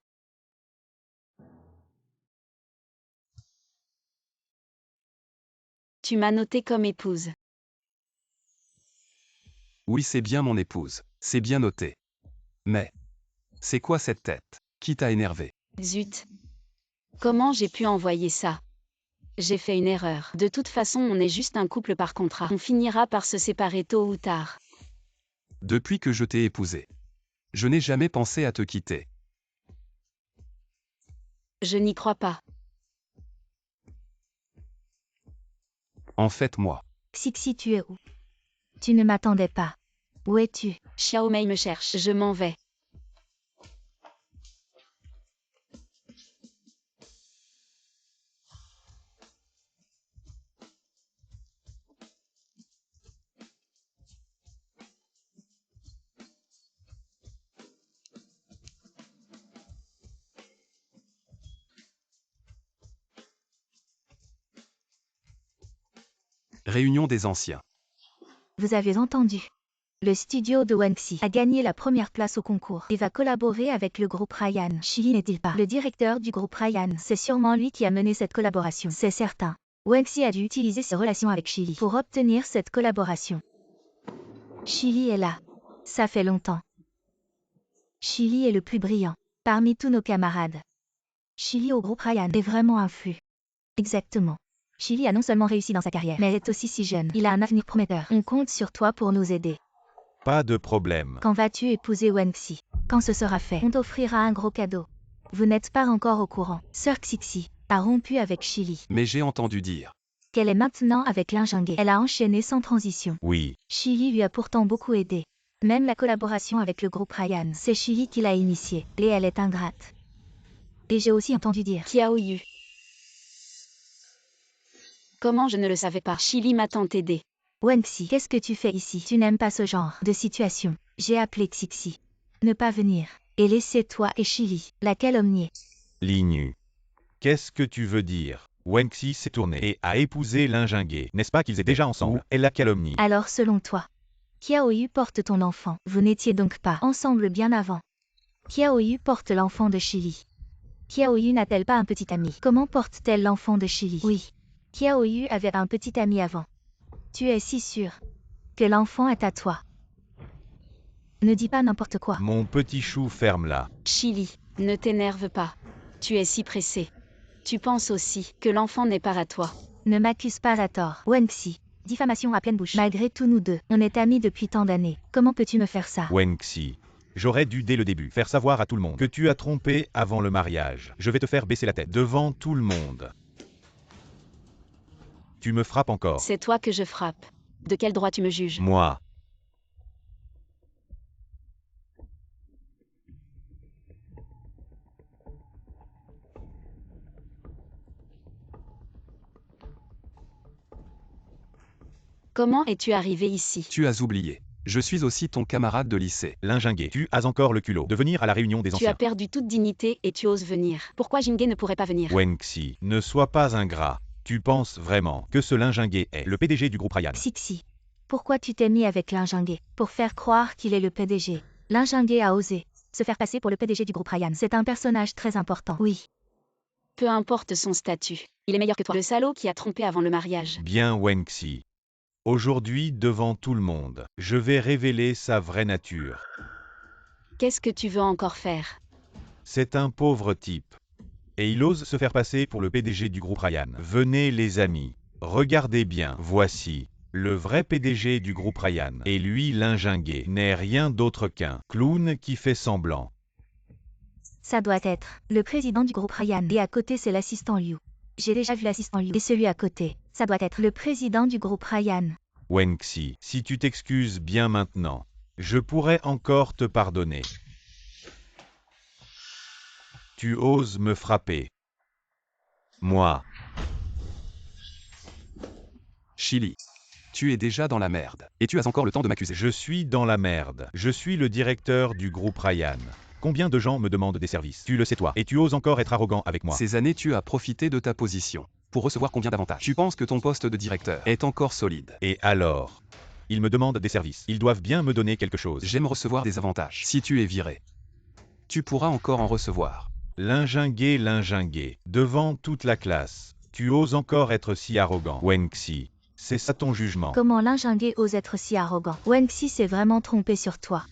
Tu m'as noté comme épouse. Oui, c'est bien mon épouse. C'est bien noté. Mais. C'est quoi cette tête? Qui t'a énervé? Zut. Comment j'ai pu envoyer ça? J'ai fait une erreur. De toute façon, on est juste un couple par contrat. On finira par se séparer tôt ou tard. Depuis que je t'ai épousé. Je n'ai jamais pensé à te quitter. Je n'y crois pas. En fait, moi. Xixi, tu es où? Tu ne m'attendais pas. Où es-tu? Xiao Mei me cherche. Je m'en vais. Réunion des anciens. Vous avez entendu. Le studio de Wenxi a gagné la première place au concours et va collaborer avec le groupe Ryan. Chili n'est-il pas le directeur du groupe Ryan? C'est sûrement lui qui a mené cette collaboration. C'est certain. Wenxi a dû utiliser ses relations avec Chili pour obtenir cette collaboration. Chili est là. Ça fait longtemps. Chili est le plus brillant parmi tous nos camarades. Chili au groupe Ryan est vraiment un flux. Exactement. Chili a non seulement réussi dans sa carrière, mais est aussi si jeune. Il a un avenir prometteur. On compte sur toi pour nous aider. Pas de problème. Quand vas-tu épouser Wenxi? Quand ce sera fait, on t'offrira un gros cadeau. Vous n'êtes pas encore au courant. Sœur Xixi a rompu avec Chili. Mais j'ai entendu dire. Qu'elle est maintenant avec l'injingué. Elle a enchaîné sans transition. Oui. Chili lui a pourtant beaucoup aidé. Même la collaboration avec le groupe Ryan, c'est Chili qui l'a initiée. Et elle est ingrate. Et j'ai aussi entendu dire. Xiao Yu. Comment je ne le savais pas? Chili m'a tant aidé. Wenxi, qu'est-ce que tu fais ici? Tu n'aimes pas ce genre de situation. J'ai appelé Xixi. Ne pas venir. Et laisser toi et Chili la calomnier. Lignu. Qu'est-ce que tu veux dire? Wenxi s'est tourné et a épousé l'injingué. N'est-ce pas qu'ils étaient déjà ensemble? Elle la calomnie. Alors selon toi, Qiaoyu porte ton enfant. Vous n'étiez donc pas ensemble bien avant. Qiaoyu porte l'enfant de Chili. Qiaoyu n'a-t-elle pas un petit ami? Comment porte-t-elle l'enfant de Chili? Oui. Qiaoyu avait un petit ami avant. Tu es si sûr que l'enfant est à toi. Ne dis pas n'importe quoi. Mon petit chou, ferme-la. Chili, ne t'énerve pas. Tu es si pressé. Tu penses aussi que l'enfant n'est pas à toi. Ne m'accuse pas à tort. Wenxi. Diffamation à pleine bouche. Malgré tout, nous deux, on est amis depuis tant d'années. Comment peux-tu me faire ça? Wenxi. J'aurais dû dès le début faire savoir à tout le monde que tu as trompé avant le mariage. Je vais te faire baisser la tête devant tout le monde. Tu me frappes encore. C'est toi que je frappe. De quel droit tu me juges? Moi. Comment es-tu arrivé ici? Tu as oublié. Je suis aussi ton camarade de lycée. Linjingue, tu as encore le culot de venir à la réunion des Tu anciens. as perdu toute dignité et tu oses venir. Pourquoi Jingé ne pourrait pas venir? Wenxi, ne sois pas ingrat. Tu penses vraiment que ce Linjingue est le PDG du groupe Ryan? Xixi. Pourquoi tu t'es mis avec Linjingue? Pour faire croire qu'il est le PDG. Linjingue a osé se faire passer pour le PDG du groupe Ryan. C'est un personnage très important. Oui. Peu importe son statut. Il est meilleur que toi. Le salaud qui a trompé avant le mariage. Bien Wenxi. Aujourd'hui, devant tout le monde, je vais révéler sa vraie nature. Qu'est-ce que tu veux encore faire? C'est un pauvre type. Et il ose se faire passer pour le PDG du groupe Ryan. Venez les amis, regardez bien, voici. Le vrai PDG du groupe Ryan. Et lui, Linjingue, n'est rien d'autre qu'un clown qui fait semblant. Ça doit être le président du groupe Ryan. Et à côté, c'est l'assistant Liu. J'ai déjà vu l'assistant Liu. Et celui à côté, ça doit être le président du groupe Ryan. Wenxi, si tu t'excuses bien maintenant, je pourrais encore te pardonner. Tu oses me frapper. Moi. Chili. Tu es déjà dans la merde. Et tu as encore le temps de m'accuser. Je suis dans la merde. Je suis le directeur du groupe Ryan. Combien de gens me demandent des services? Tu le sais toi. Et tu oses encore être arrogant avec moi. Ces années, tu as profité de ta position pour recevoir combien d'avantages? Tu penses que ton poste de directeur est encore solide? Et alors? Ils me demandent des services. Ils doivent bien me donner quelque chose. J'aime recevoir des avantages. Si tu es viré, tu pourras encore en recevoir. Linjingue, devant toute la classe. Tu oses encore être si arrogant. Wenxi, c'est ça ton jugement. Comment Linjingue ose être si arrogant? Wenxi s'est vraiment trompé sur toi.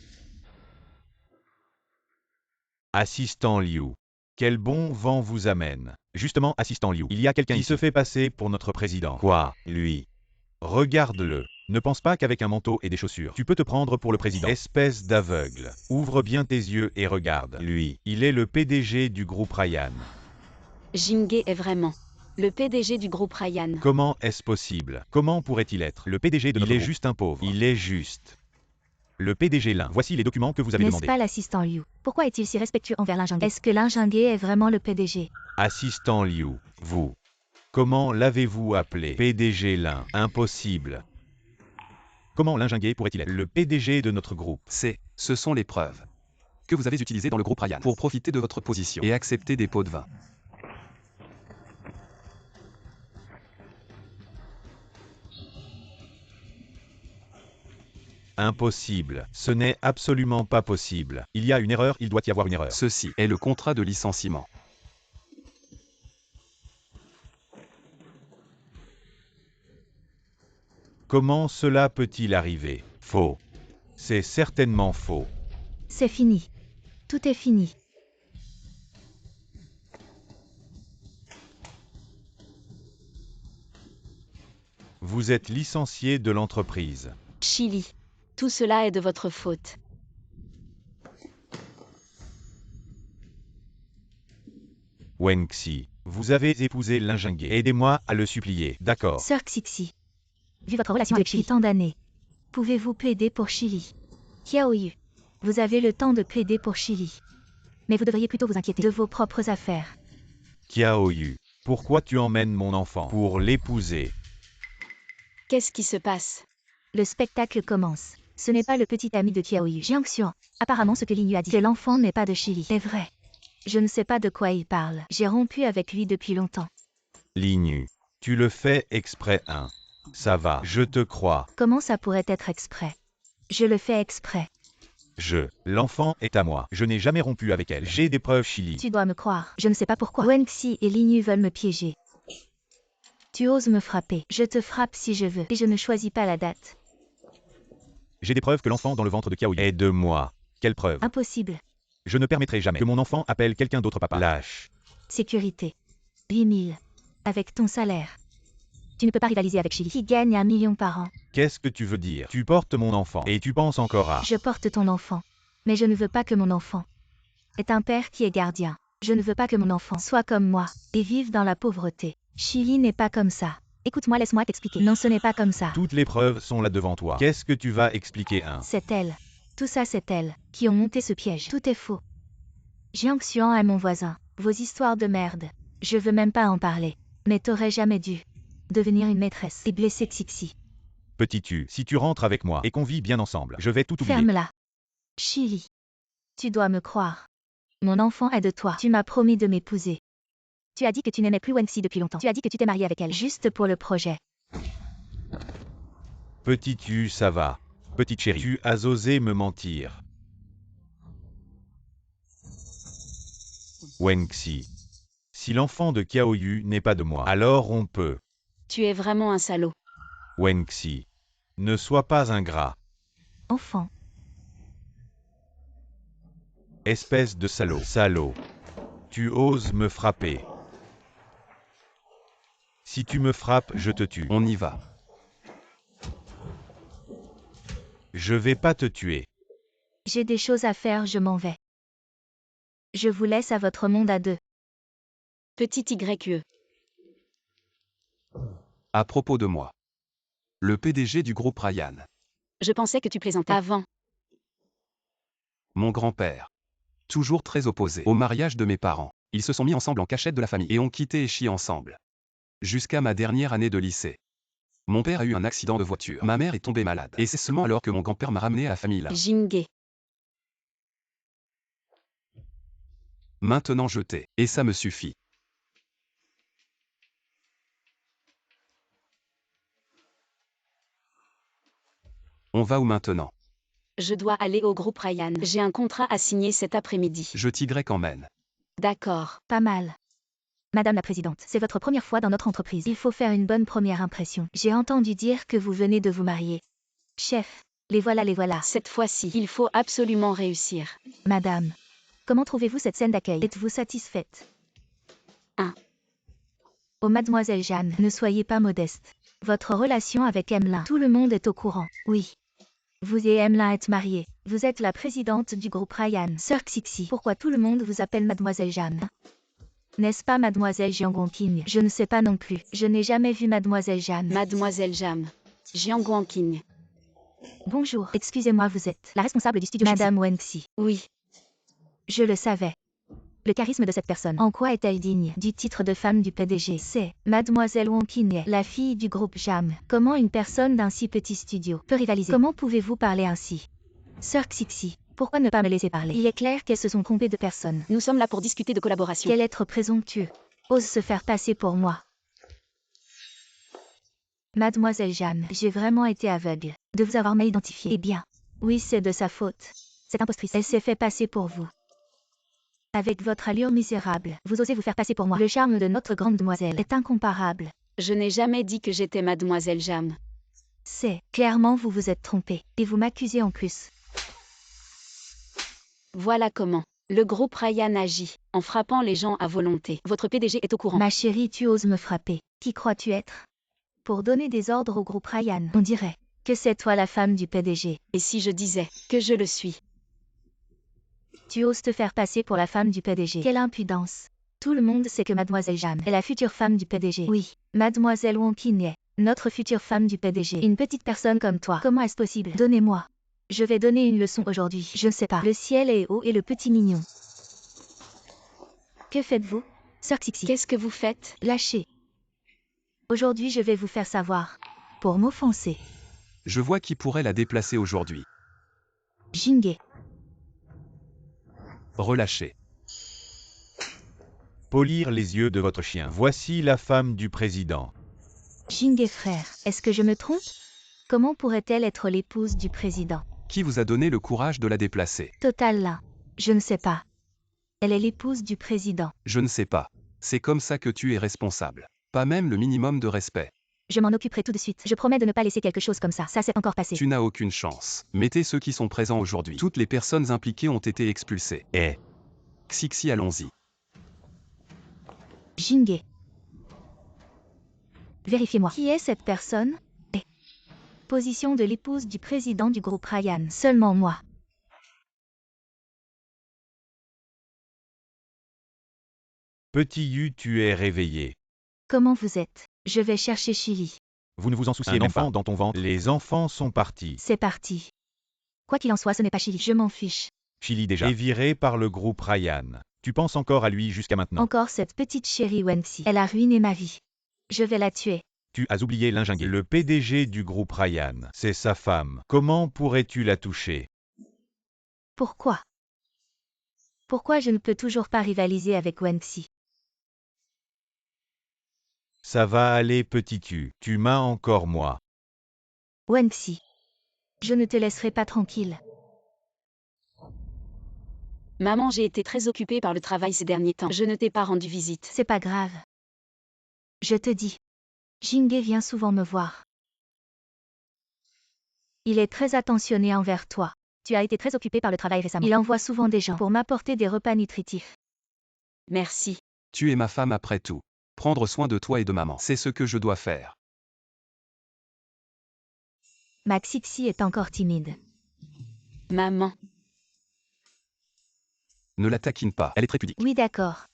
Assistant Liu. Quel bon vent vous amène. Justement, assistant Liu, il y a quelqu'un qui se fait passer pour notre président. Quoi, lui? Regarde-le. Ne pense pas qu'avec un manteau et des chaussures, tu peux te prendre pour le président. Espèce d'aveugle. Ouvre bien tes yeux et regarde. Lui, il est le PDG du groupe Ryan. Jingé est vraiment le PDG du groupe Ryan. Comment est-ce possible? Comment pourrait-il être le PDG de notre groupe? Il est juste un pauvre. Il est juste. Le PDG Lin. Voici les documents que vous avez N'est-ce demandés. pas l'assistant Liu? Pourquoi est-il si respectueux envers Linjingue? Est-ce que Linjingue est vraiment le PDG? Assistant Liu, vous. Comment l'avez-vous appelé? PDG Lin. Impossible. Comment Linjingue pourrait-il être le PDG de notre groupe? Ce sont les preuves que vous avez utilisées dans le groupe Ryan pour profiter de votre position et accepter des pots de vin. Impossible. Ce n'est absolument pas possible. Il y a une erreur, il doit y avoir une erreur. Ceci est le contrat de licenciement. Comment cela peut-il arriver? Faux. C'est certainement faux. C'est fini. Tout est fini. Vous êtes licencié de l'entreprise. Chili. Tout cela est de votre faute. Wenxi, vous avez épousé Linjingue. Aidez-moi à le supplier, d'accord? Sœur Xixi. Vu votre relation depuis tant d'années, pouvez-vous plaider pour Chili? Qiaoyu. Vous avez le temps de plaider pour Chili. Mais vous devriez plutôt vous inquiéter de vos propres affaires. Qiaoyu, pourquoi tu emmènes mon enfant pour l'épouser? Qu'est-ce qui se passe? Le spectacle commence. Ce n'est pas le petit ami de Qiaoyu. Jiang Xuan. Apparemment ce que Lin Yu a dit, que l'enfant n'est pas de Chili. C'est vrai. Je ne sais pas de quoi il parle. J'ai rompu avec lui depuis longtemps. Lin Yu, tu le fais exprès, hein? Ça va, je te crois. Comment ça pourrait être exprès? Je le fais exprès. L'enfant est à moi. Je n'ai jamais rompu avec elle. J'ai des preuves, Chili. Tu dois me croire. Je ne sais pas pourquoi. Wenxi et Lin Yu veulent me piéger. Tu oses me frapper. Je te frappe si je veux. Et je ne choisis pas la date. J'ai des preuves que l'enfant dans le ventre de Qiaoyu. Aide-moi. Quelle preuve? Impossible. Je ne permettrai jamais que mon enfant appelle quelqu'un d'autre papa. Lâche. Sécurité. 8000. Avec ton salaire. Tu ne peux pas rivaliser avec Chili qui gagne 1 million par an. Qu'est-ce que tu veux dire? Tu portes mon enfant et tu penses encore à... Je porte ton enfant. Mais je ne veux pas que mon enfant est un père qui est gardien. Je ne veux pas que mon enfant soit comme moi et vive dans la pauvreté. Chili n'est pas comme ça. Écoute-moi, laisse-moi t'expliquer. Non, ce n'est pas comme ça. Toutes les preuves sont là devant toi. Qu'est-ce que tu vas expliquer? C'est elle. Tout ça, c'est elle qui ont monté ce piège. Tout est faux. Jiang Xuan est mon voisin. Vos histoires de merde. Je veux même pas en parler. Mais t'aurais jamais dû devenir une maîtresse et blesser Xixi. Petit tu, si tu rentres avec moi et qu'on vit bien ensemble, je vais tout oublier. Ferme-la. Chili. Tu dois me croire. Mon enfant est de toi. Tu m'as promis de m'épouser. Tu as dit que tu n'aimais plus Wenxi depuis longtemps. Tu as dit que tu t'es marié avec elle juste pour le projet. Petit tu, ça va. Petite chérie, tu as osé me mentir. Wenxi. Si l'enfant de Qiaoyu n'est pas de moi, alors on peut. Tu es vraiment un salaud. Wenxi. Ne sois pas ingrat. Enfant. Espèce de salaud. Salaud. Tu oses me frapper. Si tu me frappes, je te tue. On y va. Je vais pas te tuer. J'ai des choses à faire, je m'en vais. Je vous laisse à votre monde à deux. Petit YE. À propos de moi. Le PDG du groupe Ryan. Je pensais que tu plaisantais avant. Mon grand-père. Toujours très opposé au mariage de mes parents. Ils se sont mis ensemble en cachette de la famille et ont quitté Echi ensemble. Jusqu'à ma dernière année de lycée. Mon père a eu un accident de voiture. Ma mère est tombée malade. Et c'est seulement alors que mon grand-père m'a ramené à la famille là. Jingé. Maintenant je t'ai. Et ça me suffit. On va où maintenant? Je dois aller au groupe Ryan. J'ai un contrat à signer cet après-midi. Je t'emmène. D'accord. Pas mal. Madame la Présidente, c'est votre première fois dans notre entreprise. Il faut faire une bonne première impression. J'ai entendu dire que vous venez de vous marier. Chef, les voilà, les voilà. Cette fois-ci, il faut absolument réussir. Madame, comment trouvez-vous cette scène d'accueil? Êtes-vous satisfaite? 1. Oh mademoiselle Jeanne, ne soyez pas modeste. Votre relation avec Emelin, tout le monde est au courant. Oui. Vous et Emelin êtes mariés. Vous êtes la présidente du groupe Ryan. Sœur Xixi, pourquoi tout le monde vous appelle mademoiselle Jeanne? N'est-ce pas mademoiselle Jiang Guangqing? Je ne sais pas non plus. Je n'ai jamais vu mademoiselle Jeanne. Mademoiselle Jam. Jiang Guangqing. Bonjour, excusez-moi, vous êtes la responsable du studio Madame Wenxi. Oui. Je le savais. Le charisme de cette personne. En quoi est-elle digne du titre de femme du PDG? C'est Mademoiselle Wang Qinye, la fille du groupe Jam. Comment une personne d'un si petit studio peut rivaliser? Comment pouvez-vous parler ainsi? Sœur Xixi, pourquoi ne pas me laisser parler? Il est clair qu'elles se sont trompées de personne. Nous sommes là pour discuter de collaboration. Quel être présomptueux ose se faire passer pour moi? Mademoiselle Jeanne, j'ai vraiment été aveugle de vous avoir mal identifié. Eh bien, oui, c'est de sa faute. Cette impostrice, elle s'est fait passer pour vous. Avec votre allure misérable, vous osez vous faire passer pour moi. Le charme de notre grande demoiselle est incomparable. Je n'ai jamais dit que j'étais mademoiselle Jam. C'est, clairement vous vous êtes trompé, et vous m'accusez en plus. Voilà comment le groupe Ryan agit, en frappant les gens à volonté. Votre PDG est au courant. Ma chérie, tu oses me frapper. Qui crois-tu être? Pour donner des ordres au groupe Ryan, on dirait que c'est toi la femme du PDG. Et si je disais que je le suis? Tu oses te faire passer pour la femme du PDG. Quelle impudence. Tout le monde sait que mademoiselle Jeanne est la future femme du PDG. Oui, mademoiselle Wang Qinye, notre future femme du PDG. Une petite personne comme toi. Comment est-ce possible? Donnez-moi. Je vais donner une leçon aujourd'hui. Je ne sais pas. Le ciel est haut et le petit mignon. Que faites-vous? Sœur Xixi. Qu'est-ce que vous faites? Lâchez. Aujourd'hui je vais vous faire savoir. Pour m'offenser. Je vois qui pourrait la déplacer aujourd'hui. Jingé. Relâchez. Polir les yeux de votre chien. Voici la femme du président. Jingé frère, est-ce que je me trompe? Comment pourrait-elle être l'épouse du président? Qui vous a donné le courage de la déplacer? Total là. Je ne sais pas. Elle est l'épouse du président. Je ne sais pas. C'est comme ça que tu es responsable. Pas même le minimum de respect. Je m'en occuperai tout de suite. Je promets de ne pas laisser quelque chose comme ça. Ça s'est encore passé. Tu n'as aucune chance. Mettez ceux qui sont présents aujourd'hui. Toutes les personnes impliquées ont été expulsées. Eh, Xixi, allons-y. Jingé. Vérifiez-moi. Qui est cette personne? Eh. Position de l'épouse du président du groupe Ryan. Seulement moi. petit Yu, tu es réveillé. Comment vous êtes? Je vais chercher Chili. Vous ne vous en souciez même pas. Dans ton ventre. Les enfants sont partis. C'est parti. Quoi qu'il en soit, ce n'est pas Chili. Je m'en fiche. Chili déjà est viré par le groupe Ryan. Tu penses encore à lui jusqu'à maintenant. Encore cette petite chérie Wenxi. Elle a ruiné ma vie. Je vais la tuer. Tu as oublié Linjingué. Le PDG du groupe Ryan. C'est sa femme. Comment pourrais-tu la toucher? Pourquoi? Pourquoi je ne peux toujours pas rivaliser avec Wenxi? Ça va aller petit Yu. Tu m'as encore moi. Wenxi. Je ne te laisserai pas tranquille. Maman, j'ai été très occupée par le travail ces derniers temps. Je ne t'ai pas rendu visite. C'est pas grave. Je te dis. Jingé vient souvent me voir. Il est très attentionné envers toi. Tu as été très occupé par le travail récemment. Il envoie souvent des gens pour m'apporter des repas nutritifs. Merci. Tu es ma femme après tout. Prendre soin de toi et de maman, c'est ce que je dois faire. Ma Xixi est encore timide. Maman. Ne la taquine pas, elle est très pudique. Oui, d'accord.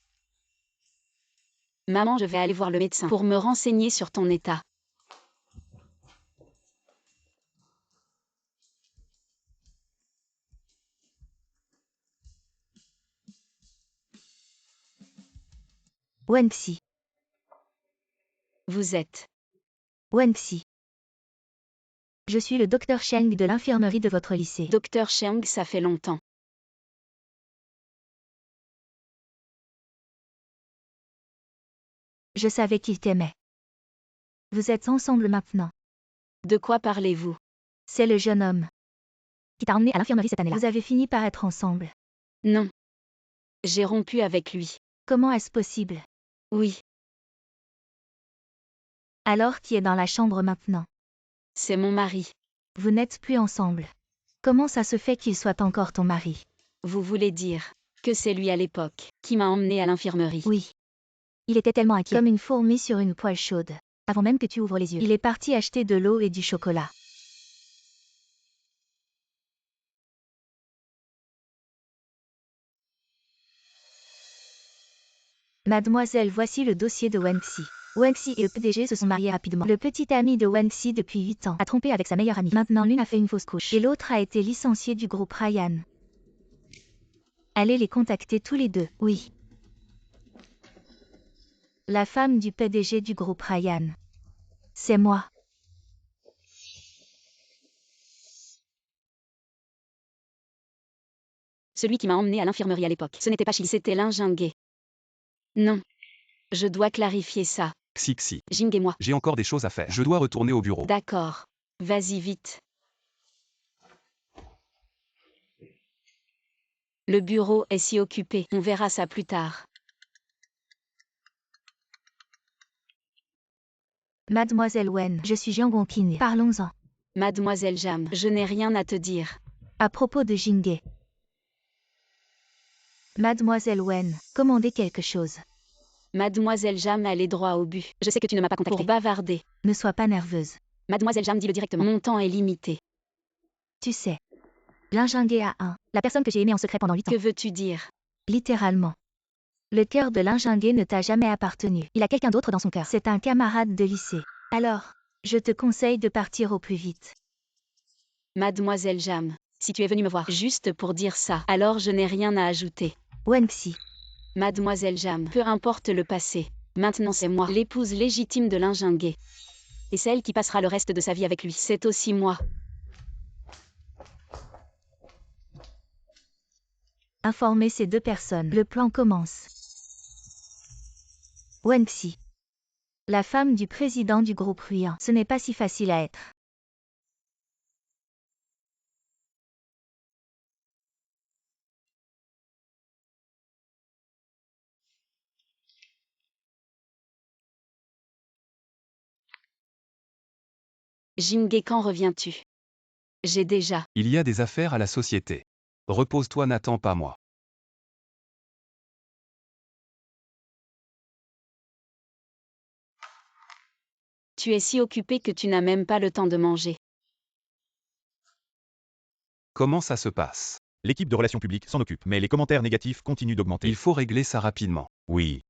Maman, je vais aller voir le médecin pour me renseigner sur ton état. Wenxi. Vous êtes. Wenxi. Je suis le docteur Cheng de l'infirmerie de votre lycée. Docteur Cheng, ça fait longtemps. Je savais qu'il t'aimait. Vous êtes ensemble maintenant. De quoi parlez-vous? C'est le jeune homme qui t'a emmené à l'infirmerie cette année-là. Vous avez fini par être ensemble. Non. J'ai rompu avec lui. Comment est-ce possible? Oui, Alors qui est dans la chambre maintenant? c'est mon mari. Vous n'êtes plus ensemble. Comment ça se fait qu'il soit encore ton mari? Vous voulez dire que c'est lui à l'époque qui m'a emmené à l'infirmerie? Oui. Il était tellement inquiet, comme une fourmi sur une poêle chaude. Avant même que tu ouvres les yeux, il est parti acheter de l'eau et du chocolat. Mademoiselle, voici le dossier de Wenxi. Wenxi et le PDG se sont mariés rapidement. Le petit ami de Wenxi depuis 8 ans a trompé avec sa meilleure amie. Maintenant, l'une a fait une fausse couche et l'autre a été licenciée du groupe Ryan. Allez les contacter tous les deux, oui. La femme du PDG du groupe Ryan. C'est moi. Celui qui m'a emmené à l'infirmerie à l'époque. Ce n'était pas Chili, c'était Linjingué. Non. Je dois clarifier ça. Xixi. Jing et moi. J'ai encore des choses à faire. Je dois retourner au bureau. D'accord. Vas-y vite. Le bureau est si occupé. On verra ça plus tard. Mademoiselle Wen, je suis Jiang Gongqin. Parlons-en. Mademoiselle Jam, je n'ai rien à te dire. À propos de Jingé. Mademoiselle Wen, commandez quelque chose. Mademoiselle Jam, allez droit au but. Je sais que tu ne m'as pas contacté pour bavarder. Ne sois pas nerveuse. Mademoiselle Jam, dis-le directement. Mon temps est limité. Tu sais. Linjingué a un. La personne que j'ai aimée en secret pendant 8 ans. Que veux-tu dire? Littéralement. Le cœur de Linjingué ne t'a jamais appartenu. Il a quelqu'un d'autre dans son cœur. C'est un camarade de lycée. Alors, je te conseille de partir au plus vite. Mademoiselle Jam, si tu es venue me voir juste pour dire ça, alors je n'ai rien à ajouter. Wenxi. Mademoiselle Jam, peu importe le passé. Maintenant c'est moi, l'épouse légitime de Linjingué. Et celle qui passera le reste de sa vie avec lui. C'est aussi moi. Informez ces deux personnes. Le plan commence. Wenxi. La femme du président du groupe Ryan. Ce n'est pas si facile à être. Jingge, quand reviens-tu? J'ai déjà. Il y a des affaires à la société. Repose-toi, n'attends pas moi. Tu es si occupé que tu n'as même pas le temps de manger. Comment ça se passe? L'équipe de relations publiques s'en occupe, mais les commentaires négatifs continuent d'augmenter. Il faut régler ça rapidement. Oui.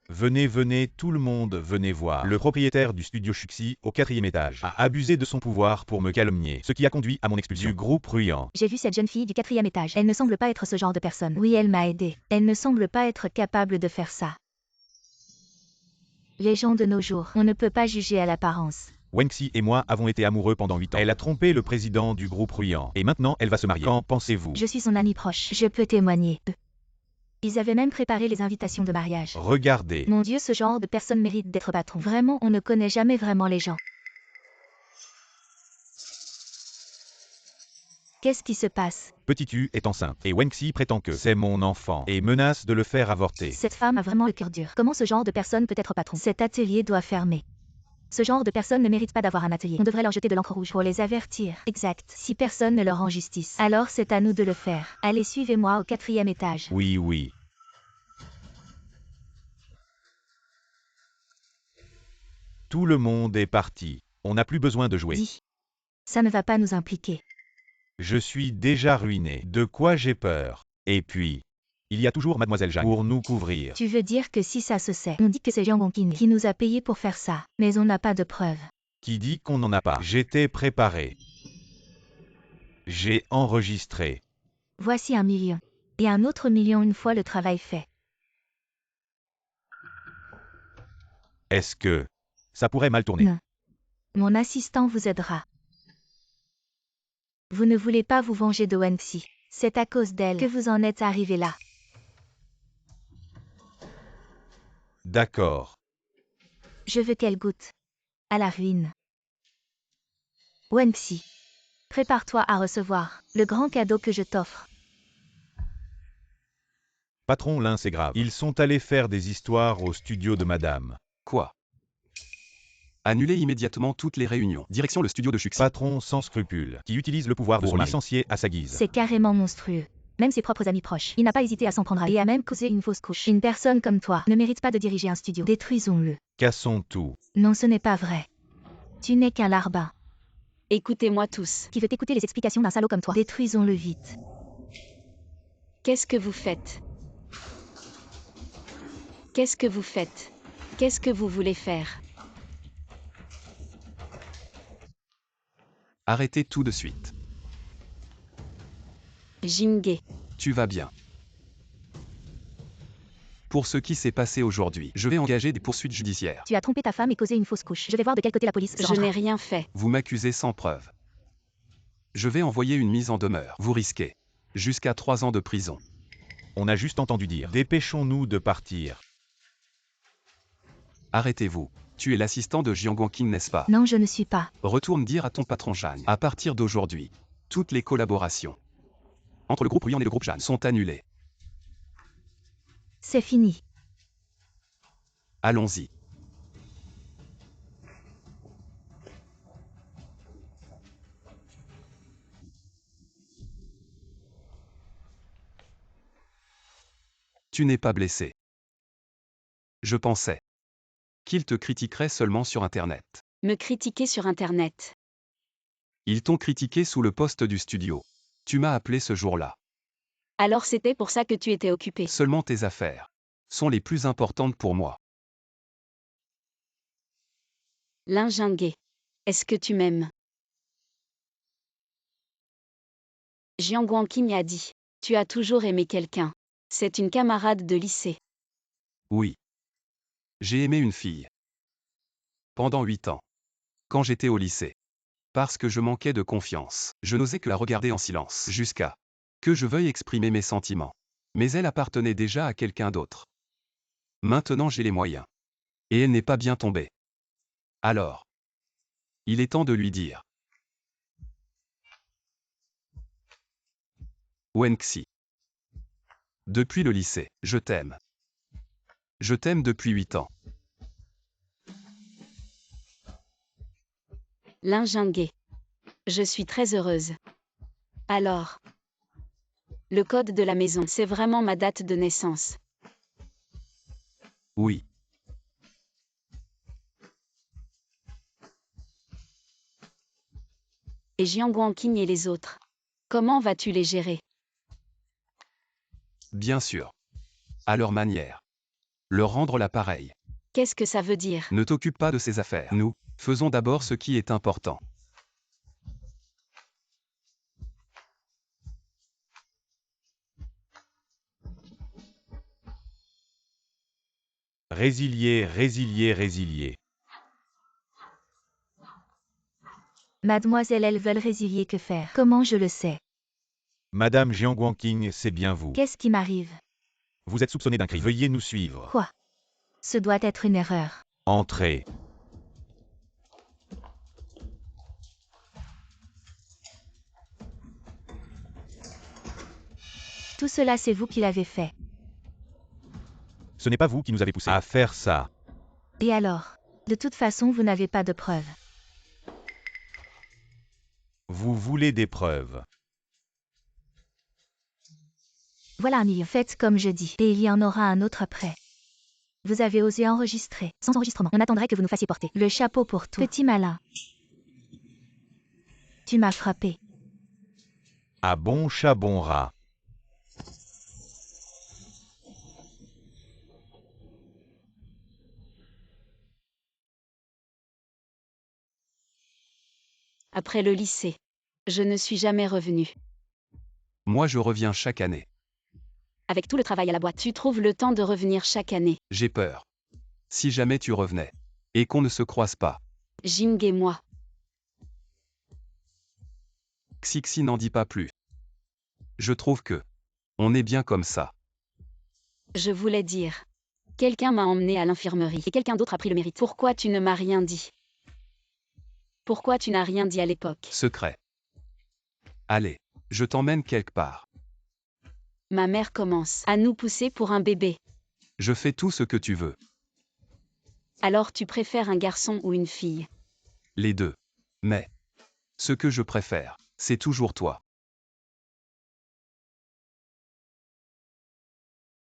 Venez, venez, tout le monde, venez voir. Le propriétaire du studio Chuxi, au 4e étage, a abusé de son pouvoir pour me calomnier, ce qui a conduit à mon expulsion du groupe Ruyant. J'ai vu cette jeune fille du 4e étage. Elle ne semble pas être ce genre de personne. Oui, elle m'a aidé. Elle ne semble pas être capable de faire ça. Les gens de nos jours, on ne peut pas juger à l'apparence. Wenxi et moi avons été amoureux pendant 8 ans. Elle a trompé le président du groupe Ruyant. Et maintenant, elle va se marier. Qu'en pensez-vous? Je suis son amie proche. Je peux témoigner. Ils avaient même préparé les invitations de mariage. Regardez. Mon Dieu, ce genre de personne mérite d'être patron. Vraiment, on ne connaît jamais vraiment les gens. Qu'est-ce qui se passe? Petit U est enceinte. Et Wenxi prétend que c'est mon enfant et menace de le faire avorter. Cette femme a vraiment le cœur dur. Comment ce genre de personne peut être patron? Cet atelier doit fermer. Ce genre de personnes ne mérite pas d'avoir un atelier. On devrait leur jeter de l'encre rouge pour les avertir. Exact. Si personne ne leur rend justice, alors c'est à nous de le faire. Allez, suivez-moi au 4e étage. Oui, oui. Tout le monde est parti. On n'a plus besoin de jouer. Dis. Ça ne va pas nous impliquer. Je suis déjà ruiné. De quoi j'ai peur? Et puis, il y a toujours Mademoiselle Jeanne pour nous couvrir. Tu veux dire que si ça se sait, on dit que c'est Jiang Gongqing qui nous a payé pour faire ça. Mais on n'a pas de preuves. Qui dit qu'on n'en a pas? J'étais préparé. J'ai enregistré. Voici 1 million. Et un autre million une fois le travail fait. Est-ce que ça pourrait mal tourner? Non. Mon assistant vous aidera. Vous ne voulez pas vous venger de Wenxi. C'est à cause d'elle que vous en êtes arrivé là. D'accord. Je veux qu'elle goûte à la ruine. Wenxi, prépare-toi à recevoir le grand cadeau que je t'offre. Patron, l'un c'est grave. Ils sont allés faire des histoires au studio de madame. Quoi? Annulez immédiatement toutes les réunions. Direction le studio de Chuxi. Patron sans scrupules, qui utilise le pouvoir de son licencié à sa guise. C'est carrément monstrueux. Même ses propres amis proches. Il n'a pas hésité à s'en prendre à elle et a même causé une fausse couche. Une personne comme toi ne mérite pas de diriger un studio. Détruisons-le. Cassons tout. Non, ce n'est pas vrai. Tu n'es qu'un larbin Écoutez-moi tous. qui veut écouter les explications d'un salaud comme toi. Détruisons-le vite. Qu'est-ce que vous faites? Qu'est-ce que vous faites? Qu'est-ce que vous voulez faire? Arrêtez tout de suite. Jingge. Tu vas bien. Pour ce qui s'est passé aujourd'hui, je vais engager des poursuites judiciaires. Tu as trompé ta femme et causé une fausse couche. Je vais voir de quel côté la police se Je rangera. n'ai rien fait. Vous m'accusez sans preuve. Je vais envoyer une mise en demeure. Vous risquez jusqu'à 3 ans de prison. On a juste entendu dire. Dépêchons-nous de partir. Arrêtez-vous. Tu es l'assistant de Jiang Gongqing, n'est-ce pas? Non, je ne suis pas. Retourne dire à ton patron Jeanne. À partir d'aujourd'hui, toutes les collaborations entre le groupe Ruyant et le groupe Jeanne sont annulées. C'est fini. Allons-y. Tu n'es pas blessé. Je pensais qu'ils te critiqueraient seulement sur Internet. Me critiquer sur Internet. Ils t'ont critiqué sous le poste du studio. Tu m'as appelé ce jour-là. Alors c'était pour ça que tu étais occupé. Seulement tes affaires sont les plus importantes pour moi. Lin Jingge. Est-ce que tu m'aimes? Jiang Gongqing a dit. Tu as toujours aimé quelqu'un. C'est une camarade de lycée. Oui. J'ai aimé une fille. Pendant 8 ans. Quand j'étais au lycée. Parce que je manquais de confiance. Je n'osais que la regarder en silence. Jusqu'à que je veuille exprimer mes sentiments. Mais elle appartenait déjà à quelqu'un d'autre. Maintenant j'ai les moyens. Et elle n'est pas bien tombée. Alors. Il est temps de lui dire. Wenxi. Depuis le lycée, je t'aime. Je t'aime depuis 8 ans. Lingingue. Je suis très heureuse. Alors. Le code de la maison, c'est vraiment ma date de naissance. Oui. Et Jiang Guangqing et les autres. Comment vas-tu les gérer? Bien sûr. À leur manière. Leur rendre l'appareil. Qu'est-ce que ça veut dire? Ne t'occupe pas de ces affaires. Nous, faisons d'abord ce qui est important. Résilier, résilier, résilier. Mademoiselle, elles veulent résilier, que faire? Comment je le sais? Madame Jiang Guangqing, c'est bien vous. Qu'est-ce qui m'arrive? Vous êtes soupçonné d'un crime. Veuillez nous suivre. Quoi? Ce doit être une erreur. Entrez. Tout cela, c'est vous qui l'avez fait. Ce n'est pas vous qui nous avez poussé à faire ça. Et alors? De toute façon, vous n'avez pas de preuves. Vous voulez des preuves. Voilà un million. Faites comme je dis, et il y en aura un autre après. Vous avez osé enregistrer. Sans enregistrement, on attendrait que vous nous fassiez porter le chapeau pour tout. Petit malin. Tu m'as frappé. À bon chat, bon rat. Après le lycée. Je ne suis jamais revenue. Moi je reviens chaque année. Avec tout le travail à la boîte, tu trouves le temps de revenir chaque année. J'ai peur. Si jamais tu revenais. Et qu'on ne se croise pas. Jing et moi. Xixi n'en dit pas plus. Je trouve que. On est bien comme ça. Je voulais dire. Quelqu'un m'a emmené à l'infirmerie et quelqu'un d'autre a pris le mérite. Pourquoi tu ne m'as rien dit? Pourquoi tu n'as rien dit à l'époque? Secret. Allez, je t'emmène quelque part. Ma mère commence à nous pousser pour un bébé. Je fais tout ce que tu veux. Alors tu préfères un garçon ou une fille? Les deux. Mais. Ce que je préfère, c'est toujours toi.